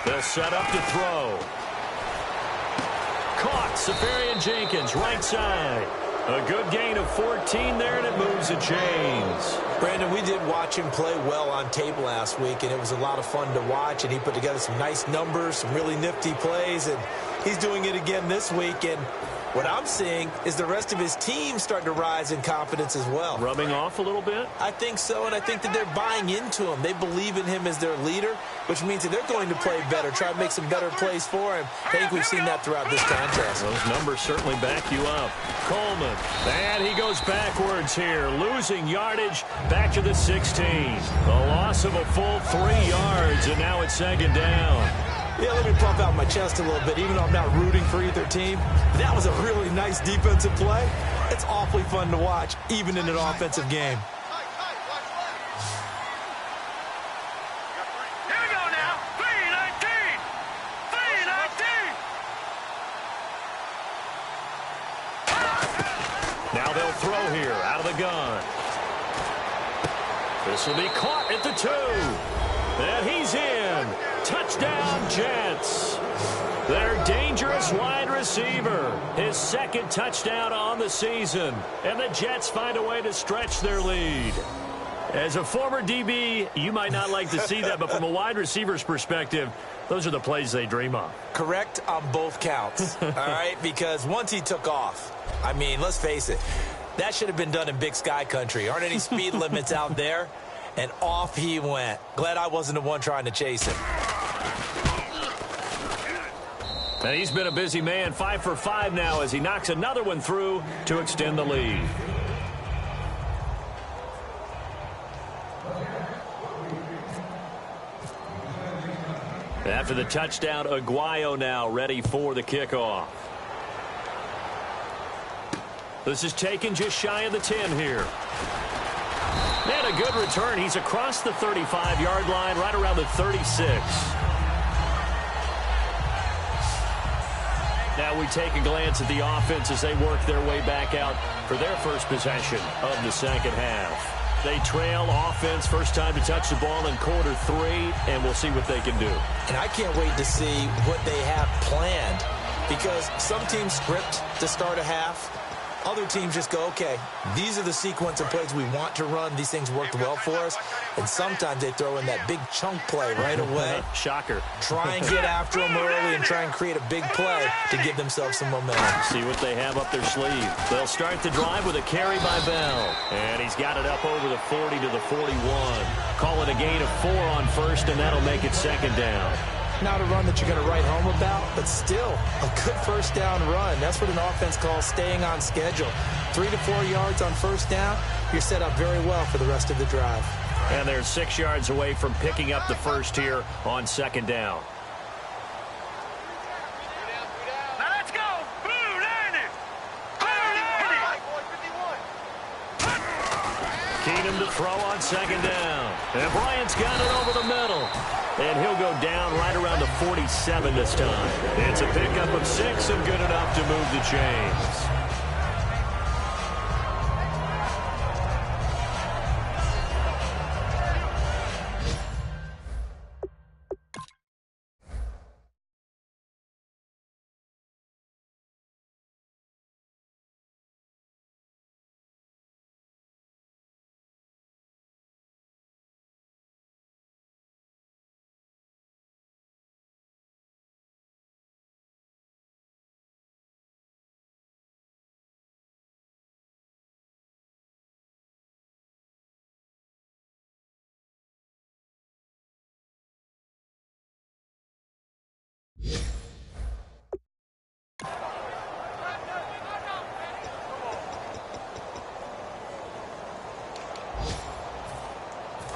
[SPEAKER 2] They'll set up to throw. Caught. Safarian-Jenkins, right side. A good gain of 14 there, and it moves the chains.
[SPEAKER 3] Brandon, we did watch him play well on tape last week, and it was a lot of fun to watch, and he put together some nice numbers, some really nifty plays, and he's doing it again this week. And What I'm seeing is the rest of his team starting to rise in confidence as well.
[SPEAKER 2] Rubbing off a little bit?
[SPEAKER 3] I think so, and I think that they're buying into him. They believe in him as their leader, which means that they're going to play better, try to make some better plays for him. I think we've seen that throughout this contest.
[SPEAKER 2] Those numbers certainly back you up. Coleman, and he goes backwards here, losing yardage back to the 16. A loss of a full 3 yards, and now it's second down.
[SPEAKER 3] Yeah, let me puff out my chest a little bit, even though I'm not rooting for either team. That was a really nice defensive play. It's awfully fun to watch, even in an offensive game.
[SPEAKER 4] Here we go now. 3-19. 3-19.
[SPEAKER 2] Now they'll throw here out of the gun. This will be caught at the 2. And he's in. Touchdown, Jets. Their dangerous wide receiver. His second touchdown on the season. And the Jets find a way to stretch their lead. As a former DB, you might not like to see that, but from a wide receiver's perspective, those are the plays they dream of.
[SPEAKER 3] Correct on both counts, all right? Because once he took off, I mean, let's face it, that should have been done in Big Sky country. Aren't any speed limits out there? And off he went. Glad I wasn't the one trying to chase him.
[SPEAKER 2] And he's been a busy man, 5 for 5 now as he knocks another one through to extend the lead. After the touchdown, Aguayo now ready for the kickoff. This is taken just shy of the 10 here. And a good return. He's across the 35-yard line, right around the 36. Now we take a glance at the offense as they work their way back out for their first possession of the second half. They trail offense, first time to touch the ball in quarter 3, and we'll see what they can do.
[SPEAKER 3] And I can't wait to see what they have planned, because some teams script to start a half. Other teams just go, okay, these are the sequence of plays we want to run. These things worked well for us. And sometimes they throw in that big chunk play right away.
[SPEAKER 2] Shocker.
[SPEAKER 3] Try and get after them early and try and create a big play to give themselves some momentum.
[SPEAKER 2] See what they have up their sleeve. They'll start the drive with a carry by Bell. And he's got it up over the 40 to the 41. Call it a gain of 4 on first, and that'll make it second down.
[SPEAKER 3] Not a run that you're going to write home about, but still a good first down run. That's what an offense calls staying on schedule. 3 to 4 yards on first down, you're set up very well for the rest of the drive.
[SPEAKER 2] And they're 6 yards away from picking up the first here on second down.
[SPEAKER 4] Now let's go. Blue Lightning.
[SPEAKER 2] Keenum to throw on second down. And Bryant's got it over the middle. And he'll go down right around the 47 this time. It's a pickup of 6 and good enough to move the chains.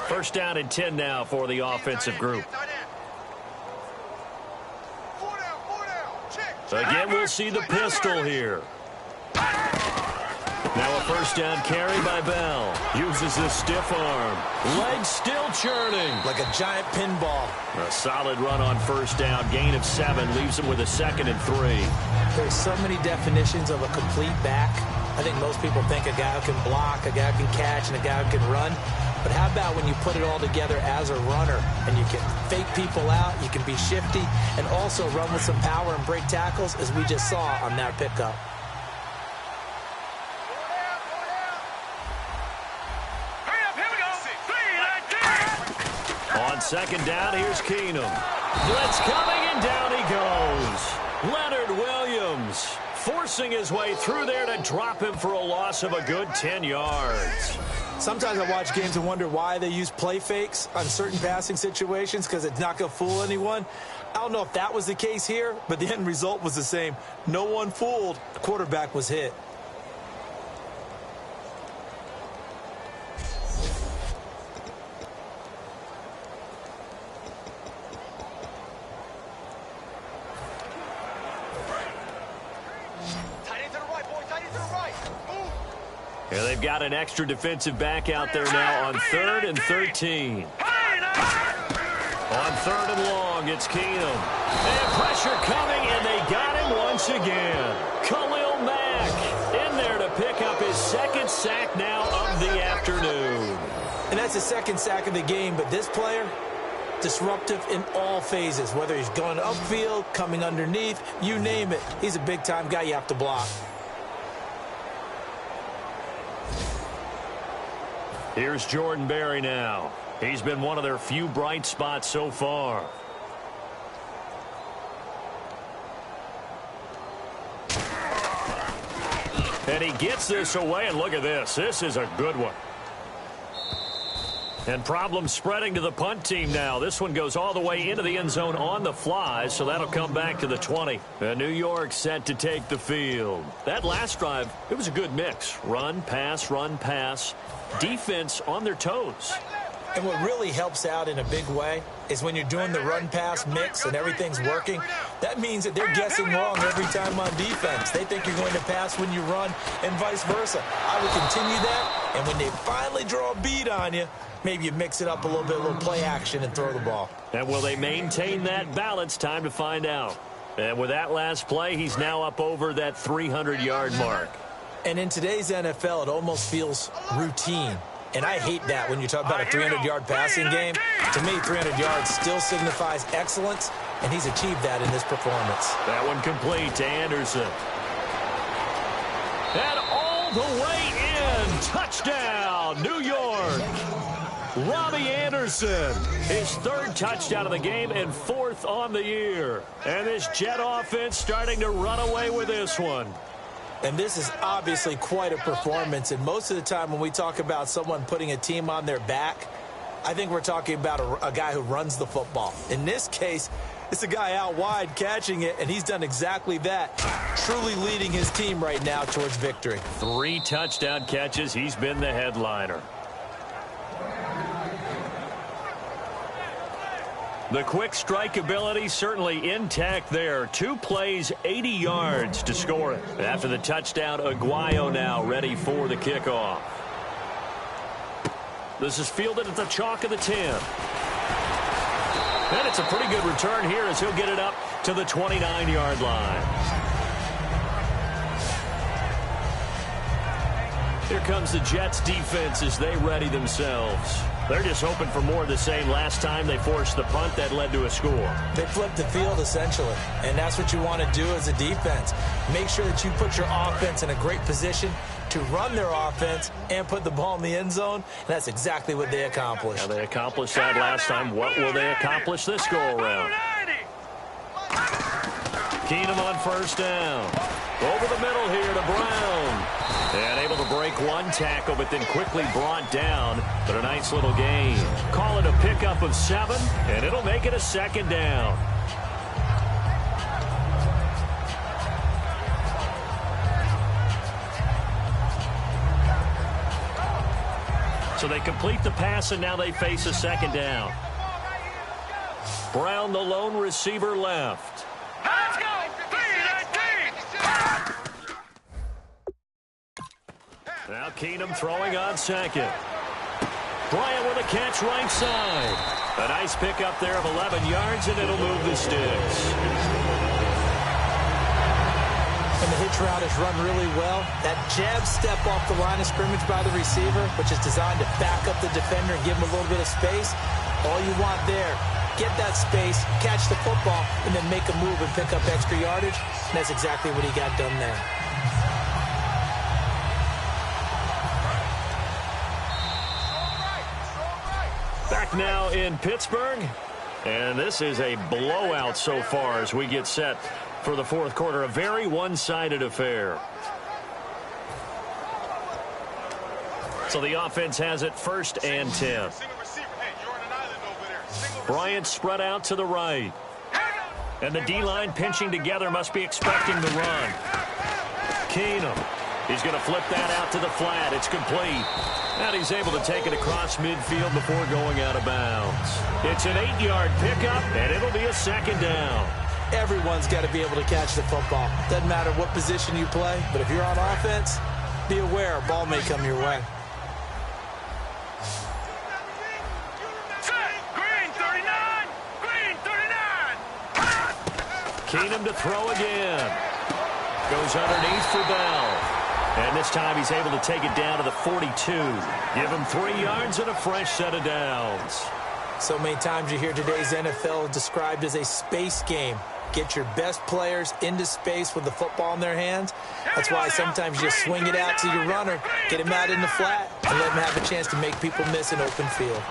[SPEAKER 2] First down and 10 now for the offensive group. Again, we'll see the pistol here. Now a first down carry by Bell. Uses the stiff arm. Legs still churning.
[SPEAKER 3] Like a giant pinball.
[SPEAKER 2] A solid run on first down. Gain of 7. Leaves him with a 2nd and 3.
[SPEAKER 3] There's so many definitions of a complete back. I think most people think a guy who can block, a guy who can catch, and a guy who can run. But how about when you put it all together as a runner and you can fake people out, you can be shifty, and also run with some power and break tackles, as we just saw on that pickup.
[SPEAKER 2] On second down, here's Keenum. Blitz coming, and down he goes. Leonard Williams forcing his way through there to drop him for a loss of a good 10 yards.
[SPEAKER 3] Sometimes I watch games and wonder why they use play fakes on certain passing situations, because it's not going to fool anyone. I don't know if that was the case here, but the end result was the same. No one fooled. The quarterback was hit.
[SPEAKER 2] Yeah, they've got an extra defensive back out there now on 3rd and 13. On 3rd and long, it's Keenum. And pressure coming, and they got him once again. Khalil Mack in there to pick up his 2nd sack now of the afternoon.
[SPEAKER 3] And that's the 2nd sack of the game, but this player, disruptive in all phases, whether he's going upfield, coming underneath, you name it. He's a big-time guy you have to block.
[SPEAKER 2] Here's Jordan Berry now. He's been one of their few bright spots so far. And he gets this away, and look at this. This is a good one. And problems spreading to the punt team now. This one goes all the way into the end zone on the fly, so that'll come back to the 20. And New York set to take the field. That last drive, it was a good mix. Run, pass, defense on their toes.
[SPEAKER 3] And what really helps out in a big way is when you're doing the run-pass mix and everything's working, that means that they're guessing wrong every time on defense. They think you're going to pass when you run and vice versa. I would continue that, and when they finally draw a beat on you, maybe you mix it up a little play action and throw the ball.
[SPEAKER 2] And will they maintain that balance? Time to find out. And with that last play, he's now up over that 300-yard mark.
[SPEAKER 3] And in today's NFL, it almost feels routine. And I hate that when you talk about a 300-yard passing game. To me, 300 yards still signifies excellence, and he's achieved that in this performance.
[SPEAKER 2] That one complete to Anderson. And all the way in. Touchdown, New York. Robbie Anderson, his 3rd touchdown of the game and 4th on the year. And this Jet offense starting to run away with this one.
[SPEAKER 3] And this is obviously quite a performance. And most of the time when we talk about someone putting a team on their back, I think we're talking about a guy who runs the football. In this case, it's a guy out wide catching it, and he's done exactly that, truly leading his team right now towards victory.
[SPEAKER 2] 3 touchdown catches. He's been the headliner. The quick strike ability certainly intact there. 2 plays, 80 yards to score it. After the touchdown, Aguayo now ready for the kickoff. This is fielded at the chalk of the 10. And it's a pretty good return here as he'll get it up to the 29-yard line. Here comes the Jets defense as they ready themselves. They're just hoping for more of the same. Last time they forced the punt that led to a score.
[SPEAKER 3] They flipped the field essentially, and that's what you want to do as a defense. Make sure that you put your offense in a great position to run their offense and put the ball in the end zone, and that's exactly what they accomplished.
[SPEAKER 2] Now they accomplished that last time. What will they accomplish this go-around? Keenum on 1st down. Over the middle here to Brown. And able to break one tackle, but then quickly brought down. But a nice little gain. Call it a pickup of 7, and it'll make it a 2nd down. So they complete the pass, and now they face a 2nd down. Brown, the lone receiver, left.
[SPEAKER 4] Let's go!
[SPEAKER 2] Now Keenum throwing on 2nd. Bryant with a catch right side. A nice pickup there of 11 yards, and it'll move the sticks.
[SPEAKER 3] And the hitch route is run really well. That jab step off the line of scrimmage by the receiver, which is designed to back up the defender and give him a little bit of space. All you want there, get that space, catch the football, and then make a move and pick up extra yardage. And that's exactly what he got done there.
[SPEAKER 2] Back now in Pittsburgh, and this is a blowout so far as we get set for the fourth quarter. A very one-sided affair. So the offense has it 1st and 10. Bryant spread out to the right. And the D-line pinching together, must be expecting the run. Keenum. He's going to flip that out to the flat. It's complete. And he's able to take it across midfield before going out of bounds. It's an 8-yard pickup, and it'll be a 2nd down.
[SPEAKER 3] Everyone's got to be able to catch the football. Doesn't matter what position you play, but if you're on offense, be aware a ball may come your way.
[SPEAKER 4] Green 39! Green 39!
[SPEAKER 2] Keenum to throw again. Goes underneath for Bell. And this time he's able to take it down to the 42. Give him 3 yards and a fresh set of downs.
[SPEAKER 3] So many times you hear today's NFL described as a space game. Get your best players into space with the football in their hands. That's why sometimes you just swing it out to your runner, get him out in the flat, and let him have a chance to make people miss an open field.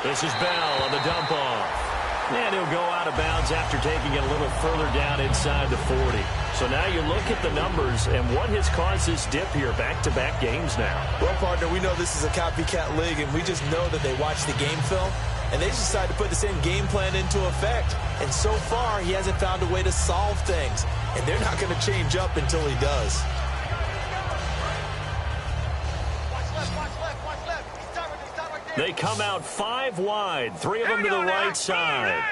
[SPEAKER 2] This is Bell on the dump off. And he'll go out of bounds after taking it a little further down inside the 40. So now you look at the numbers and what has caused this dip here, back-to-back games now.
[SPEAKER 3] Well, partner, we know this is a copycat league, and we just know that they watch the game film, and they just decide to put the same game plan into effect. And so far, he hasn't found a way to solve things, and they're not going to change up until he does.
[SPEAKER 2] They come out 5 wide, 3 of them to the right side.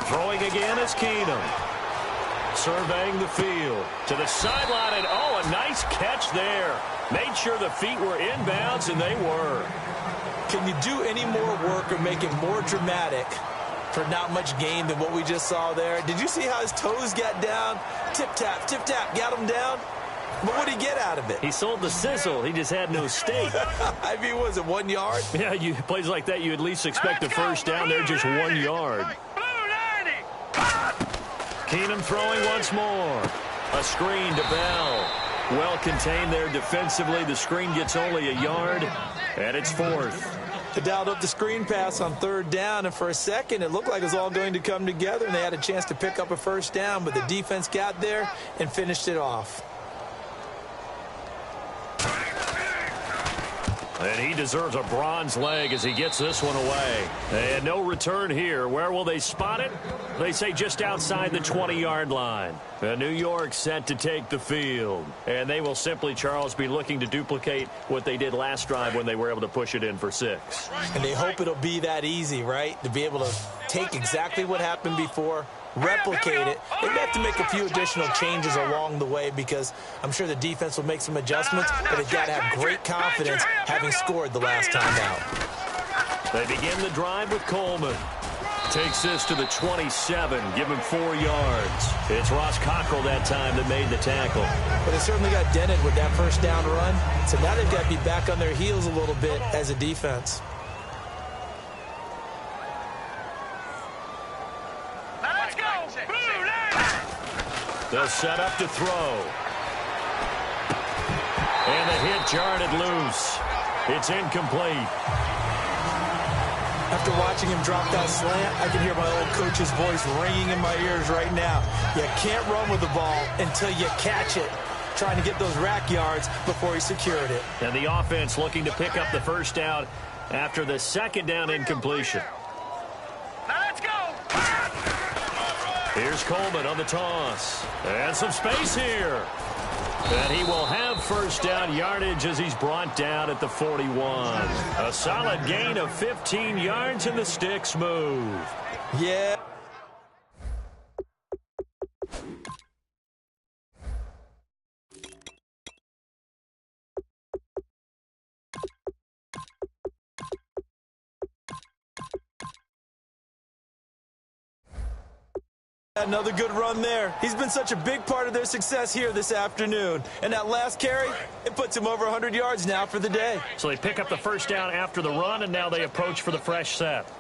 [SPEAKER 2] Throwing again is Keenum. Surveying the field to the sideline, and oh, a nice catch there. Made sure the feet were inbounds, and they were.
[SPEAKER 3] Can you do any more work or make it more dramatic for not much gain than what we just saw there? Did you see how his toes got down? Tip-tap, got him down. But what did he get out of it?
[SPEAKER 2] He sold the sizzle. He just had no steak.
[SPEAKER 3] I mean, was it 1 yard?
[SPEAKER 2] Yeah, plays like that, you at least expect a first down there, just 1 yard. Keenum throwing once more. A screen to Bell. Well contained there defensively. The screen gets only a yard, and it's 4th.
[SPEAKER 3] They dialed up the screen pass on 3rd down, and for a second it looked like it was all going to come together, and they had a chance to pick up a first down, but the defense got there and finished it off.
[SPEAKER 2] And he deserves a bronze leg as he gets this one away. And no return here. Where will they spot it? They say just outside the 20-yard line. And New York set to take the field. And they will simply, Charles, be looking to duplicate what they did last drive when they were able to push it in for 6.
[SPEAKER 3] And they hope it'll be that easy, right? To be able to take exactly what happened before, replicate it. They may have to make a few additional changes along the way because I'm sure the defense will make some adjustments, but they've got to have great confidence having scored the last time out.
[SPEAKER 2] They begin the drive with Coleman. Takes this to the 27, give him 4 yards. It's Ross Cockrell that time that made the tackle.
[SPEAKER 3] But they certainly got dented with that first down run, so now they've got to be back on their heels a little bit as a defense.
[SPEAKER 2] They'll set up to throw. And the hit jarred it loose. It's incomplete.
[SPEAKER 3] After watching him drop that slant, I can hear my old coach's voice ringing in my ears right now. You can't run with the ball until you catch it. Trying to get those rack yards before he secured it.
[SPEAKER 2] And the offense looking to pick up the first down after the 2nd down incompletion.
[SPEAKER 4] Let's go!
[SPEAKER 2] Here's Coleman on the toss. And some space here. And he will have first down yardage as he's brought down at the 41. A solid gain of 15 yards and the sticks move.
[SPEAKER 3] Yeah. Another good run there. He's been such a big part of their success here this afternoon. And that last carry, it puts him over 100 yards now for the day.
[SPEAKER 2] So they pick up the first down after the run, and now they approach for the fresh set.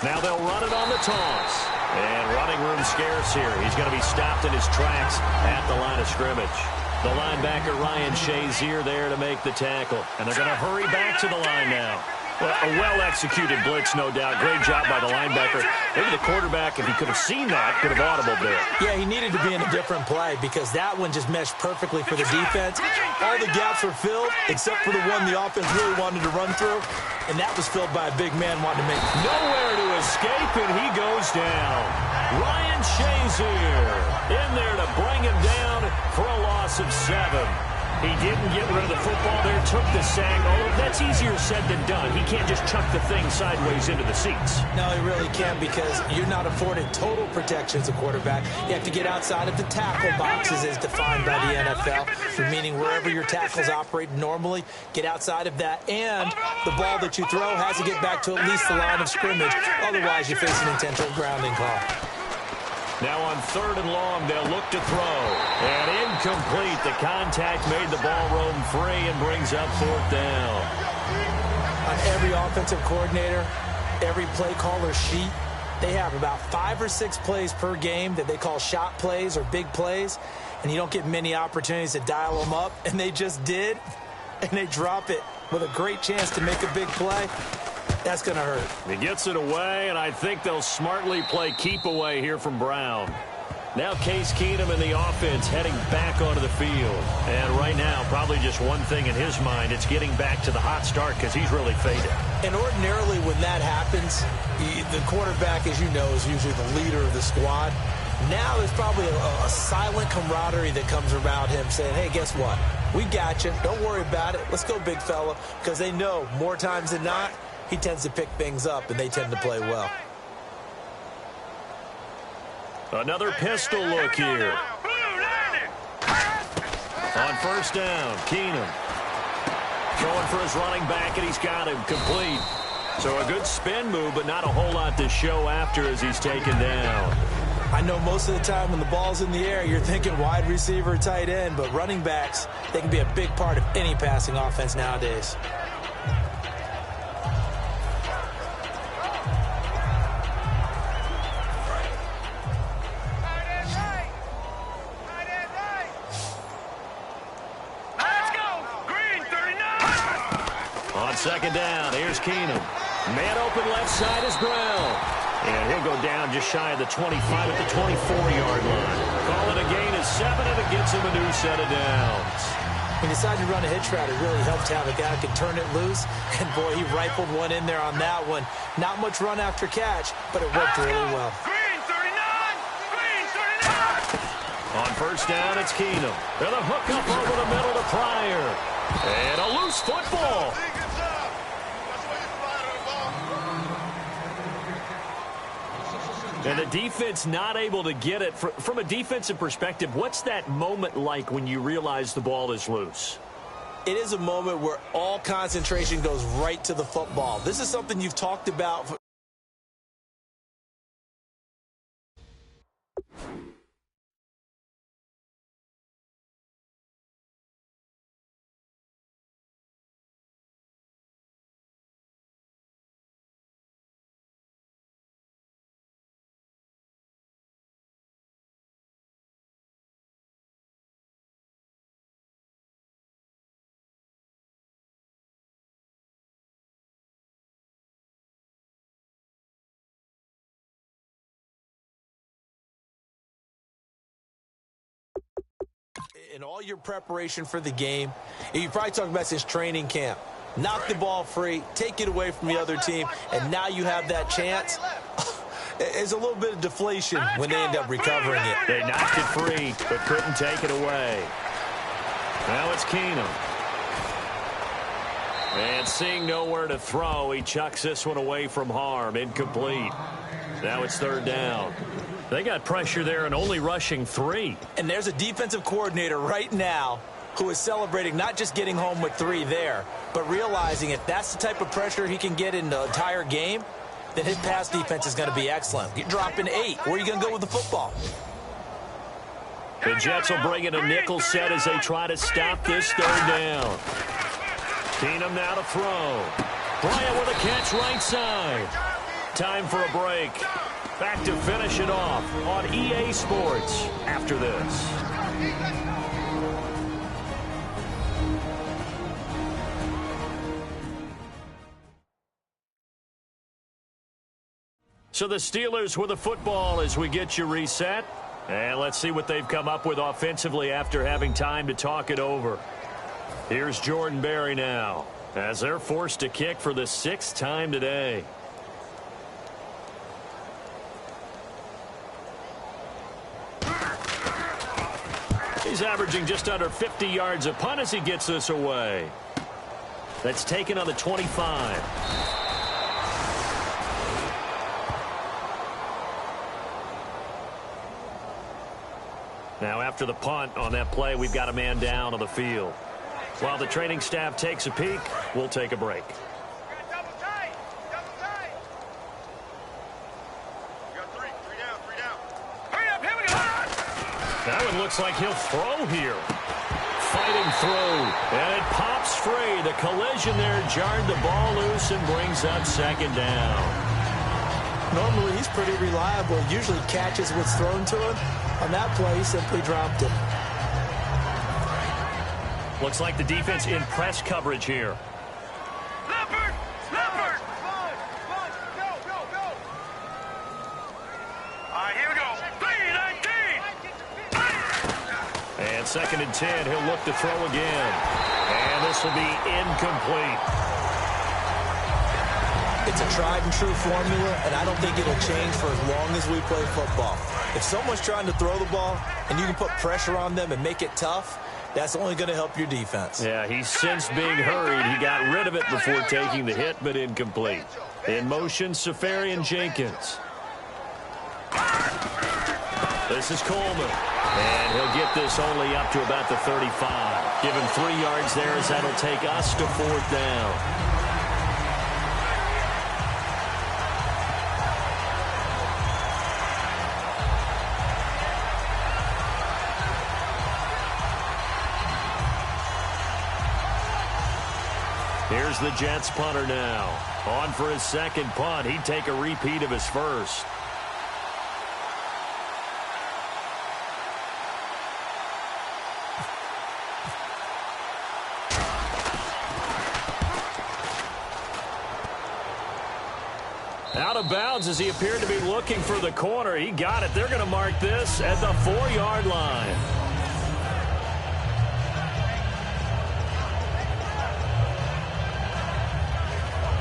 [SPEAKER 2] Now they'll run it on the toss. And running room scarce here. He's going to be stopped in his tracks at the line of scrimmage. The linebacker, Ryan Shazier, there to make the tackle. And they're going to hurry back to the line now. Well, a well-executed blitz, no doubt. Great job by the linebacker. Maybe the quarterback, if he could have seen that, could have audibled there.
[SPEAKER 3] Yeah, he needed to be in a different play because that one just meshed perfectly for the defense. All the gaps were filled except for the one the offense really wanted to run through, and that was filled by a big man wanting to make it.
[SPEAKER 2] Nowhere to escape, and he goes down. Ryan Shazier in there to bring him down for a loss of 7. He didn't get rid of the football there, took the sack. Although that's easier said than done. He can't just chuck the thing sideways into the seats.
[SPEAKER 3] No, he really can't because you're not afforded total protection as a quarterback. You have to get outside of the tackle boxes as defined by the NFL, meaning wherever your tackles operate normally, get outside of that. And the ball that you throw has to get back to at least the line of scrimmage. Otherwise, you face an intentional grounding call.
[SPEAKER 2] Now on 3rd and long, they'll look to throw. And incomplete. The contact made the ball roam free and brings up 4th down.
[SPEAKER 3] On every offensive coordinator, every play caller sheet, they have about 5 or 6 plays per game that they call shot plays or big plays. And you don't get many opportunities to dial them up. And they just did. And they drop it with a great chance to make a big play. That's going to hurt.
[SPEAKER 2] He gets it away, and I think they'll smartly play keep away here from Brown. Now Case Keenum and the offense heading back onto the field. And right now, probably just one thing in his mind, it's getting back to the hot start because he's really faded.
[SPEAKER 3] And ordinarily when that happens, the quarterback, as you know, is usually the leader of the squad. Now there's probably a silent camaraderie that comes around him saying, hey, guess what? We got you. Don't worry about it. Let's go, big fella. Because they know more times than not, he tends to pick things up, and they tend to play well.
[SPEAKER 2] Another pistol look here. On 1st down, Keenum. Throwing for his running back, and he's got him complete. So a good spin move, but not a whole lot to show after as he's taken down.
[SPEAKER 3] I know most of the time when the ball's in the air, you're thinking wide receiver, tight end, but running backs, they can be a big part of any passing offense nowadays.
[SPEAKER 2] On 2nd down, here's Keenum. Man open left side is Brown. And he'll go down just shy of the 25 at the 24-yard line. Call it a gain of 7, and it gets him a new set of downs.
[SPEAKER 3] When you decide to run a hitch route, it really helps to have a guy who can turn it loose. And, boy, he rifled one in there on that one. Not much run after catch, but it worked really well.
[SPEAKER 4] Green 39! Green 39!
[SPEAKER 2] On 1st down, it's Keenum. And a hook up over the middle to Pryor. And a loose football. And the defense not able to get it. From a defensive perspective, what's that moment like when you realize the ball is loose?
[SPEAKER 3] It is a moment where all concentration goes right to the football. This is something you've talked about. In all your preparation for the game, and you probably talked about since training camp, knock the ball free, take it away from the other team, and now you have that chance. It's a little bit of deflation when they end up recovering it.
[SPEAKER 2] They knocked it free, but couldn't take it away. Now it's Keenum. And seeing nowhere to throw, he chucks this one away from harm. Incomplete. Now it's 3rd down. They got pressure there and only rushing 3.
[SPEAKER 3] And there's a defensive coordinator right now who is celebrating not just getting home with 3 there, but realizing if that's the type of pressure he can get in the entire game, then his pass defense is going to be excellent. You're dropping 8. Where are you going to go with the football?
[SPEAKER 2] The Jets will bring in a nickel set as they try to stop this 3rd down. Keenum now to throw. Bryant with a catch right side. Time for a break. Back to finish it off on EA Sports after this. So the Steelers with the football as we get you reset. And let's see what they've come up with offensively after having time to talk it over. Here's Jordan Berry now as they're forced to kick for the 6th time today. He's averaging just under 50 yards a punt as he gets this away. That's taken on the 25. Now after the punt on that play, we've got a man down on the field. While the training staff takes a peek, we'll take a break.
[SPEAKER 4] Double tight. Double tight. You got three down. Hurry up, here we go.
[SPEAKER 2] That one looks like he'll throw here. Fighting through, and it pops free. The collision there jarred the ball loose and brings up 2nd down.
[SPEAKER 3] Normally, he's pretty reliable. Usually catches what's thrown to him. On that play, he simply dropped it.
[SPEAKER 2] Looks like the defense in press coverage here.
[SPEAKER 4] Leopard! Leopard! Go! All right, here we go. 3-19!
[SPEAKER 2] And 2nd and 10, he'll look to throw again. And this will be incomplete.
[SPEAKER 3] It's a tried-and-true formula, and I don't think it'll change for as long as we play football. If someone's trying to throw the ball and you can put pressure on them and make it tough, that's only going to help your defense.
[SPEAKER 2] Yeah, he's since being hurried. He got rid of it before taking the hit, but incomplete. In motion, Safarian Jenkins. This is Coleman. And he'll get this only up to about the 35. Give him 3 yards there as that'll take us to 4th down. Here's the Jets punter now. On for his 2nd punt. He'd take a repeat of his first. Out of bounds as he appeared to be looking for the corner. He got it. They're going to mark this at the 4-yard line.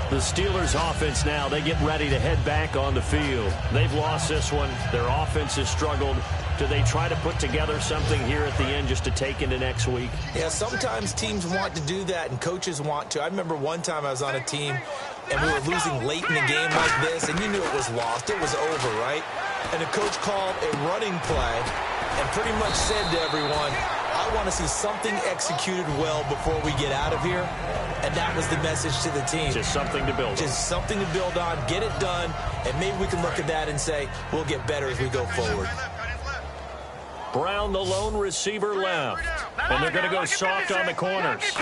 [SPEAKER 2] The Steelers offense now, they get ready to head back on the field. They've lost this one. Their offense has struggled. Do they try to put together something here at the end just to take into next week?
[SPEAKER 3] Yeah, sometimes teams want to do that and coaches want to. I remember one time I was on a team and we were losing late in the game like this, and you knew it was lost. It was over, right? And the coach called a running play and pretty much said to everyone, I want to see something executed well before we get out of here. And that was the message to the team.
[SPEAKER 2] Just something to build on.
[SPEAKER 3] Just something to build on, get it done, and maybe we can look at that and say, we'll get better as we go forward.
[SPEAKER 2] Brown, the lone receiver, left. And they're going to go soft on the corners.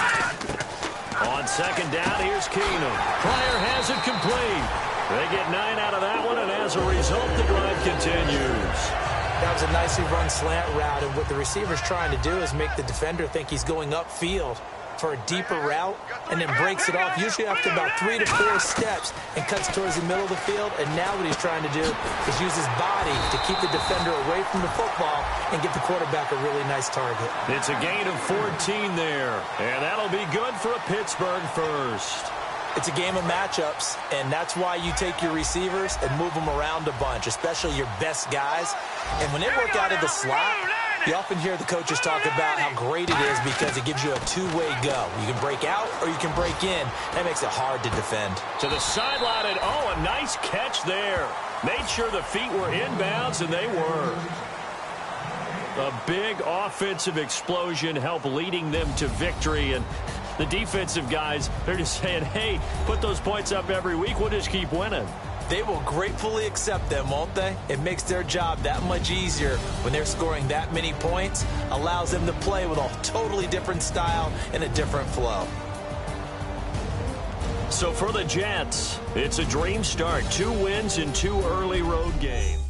[SPEAKER 2] On 2nd down, here's Keenum. Pryor has it complete. They get 9 out of that one, and as a result, the drive continues.
[SPEAKER 3] That was a nicely run slant route, and what the receiver's trying to do is make the defender think he's going upfield for a deeper route, and then breaks it off, usually after about 3 to 4 steps, and cuts towards the middle of the field. And now what he's trying to do is use his body to keep the defender away from the football and give the quarterback a really nice target.
[SPEAKER 2] It's a gain of 14 there, and that'll be good for a Pittsburgh first.
[SPEAKER 3] It's a game of matchups, and that's why you take your receivers and move them around a bunch, especially your best guys. And when they work out of the slot, you often hear the coaches talk about how great it is because it gives you a two-way go. You can break out or you can break in. That makes it hard to defend.
[SPEAKER 2] To the sideline, and oh, a nice catch there. Made sure the feet were inbounds, and they were. A big offensive explosion helped leading them to victory, and the defensive guys, they're just saying, hey, put those points up every week. We'll just keep winning.
[SPEAKER 3] They will gratefully accept them, won't they? It makes their job that much easier when they're scoring that many points. Allows them to play with a totally different style and a different flow.
[SPEAKER 2] So for the Jets, it's a dream start. 2 wins in 2 early road games.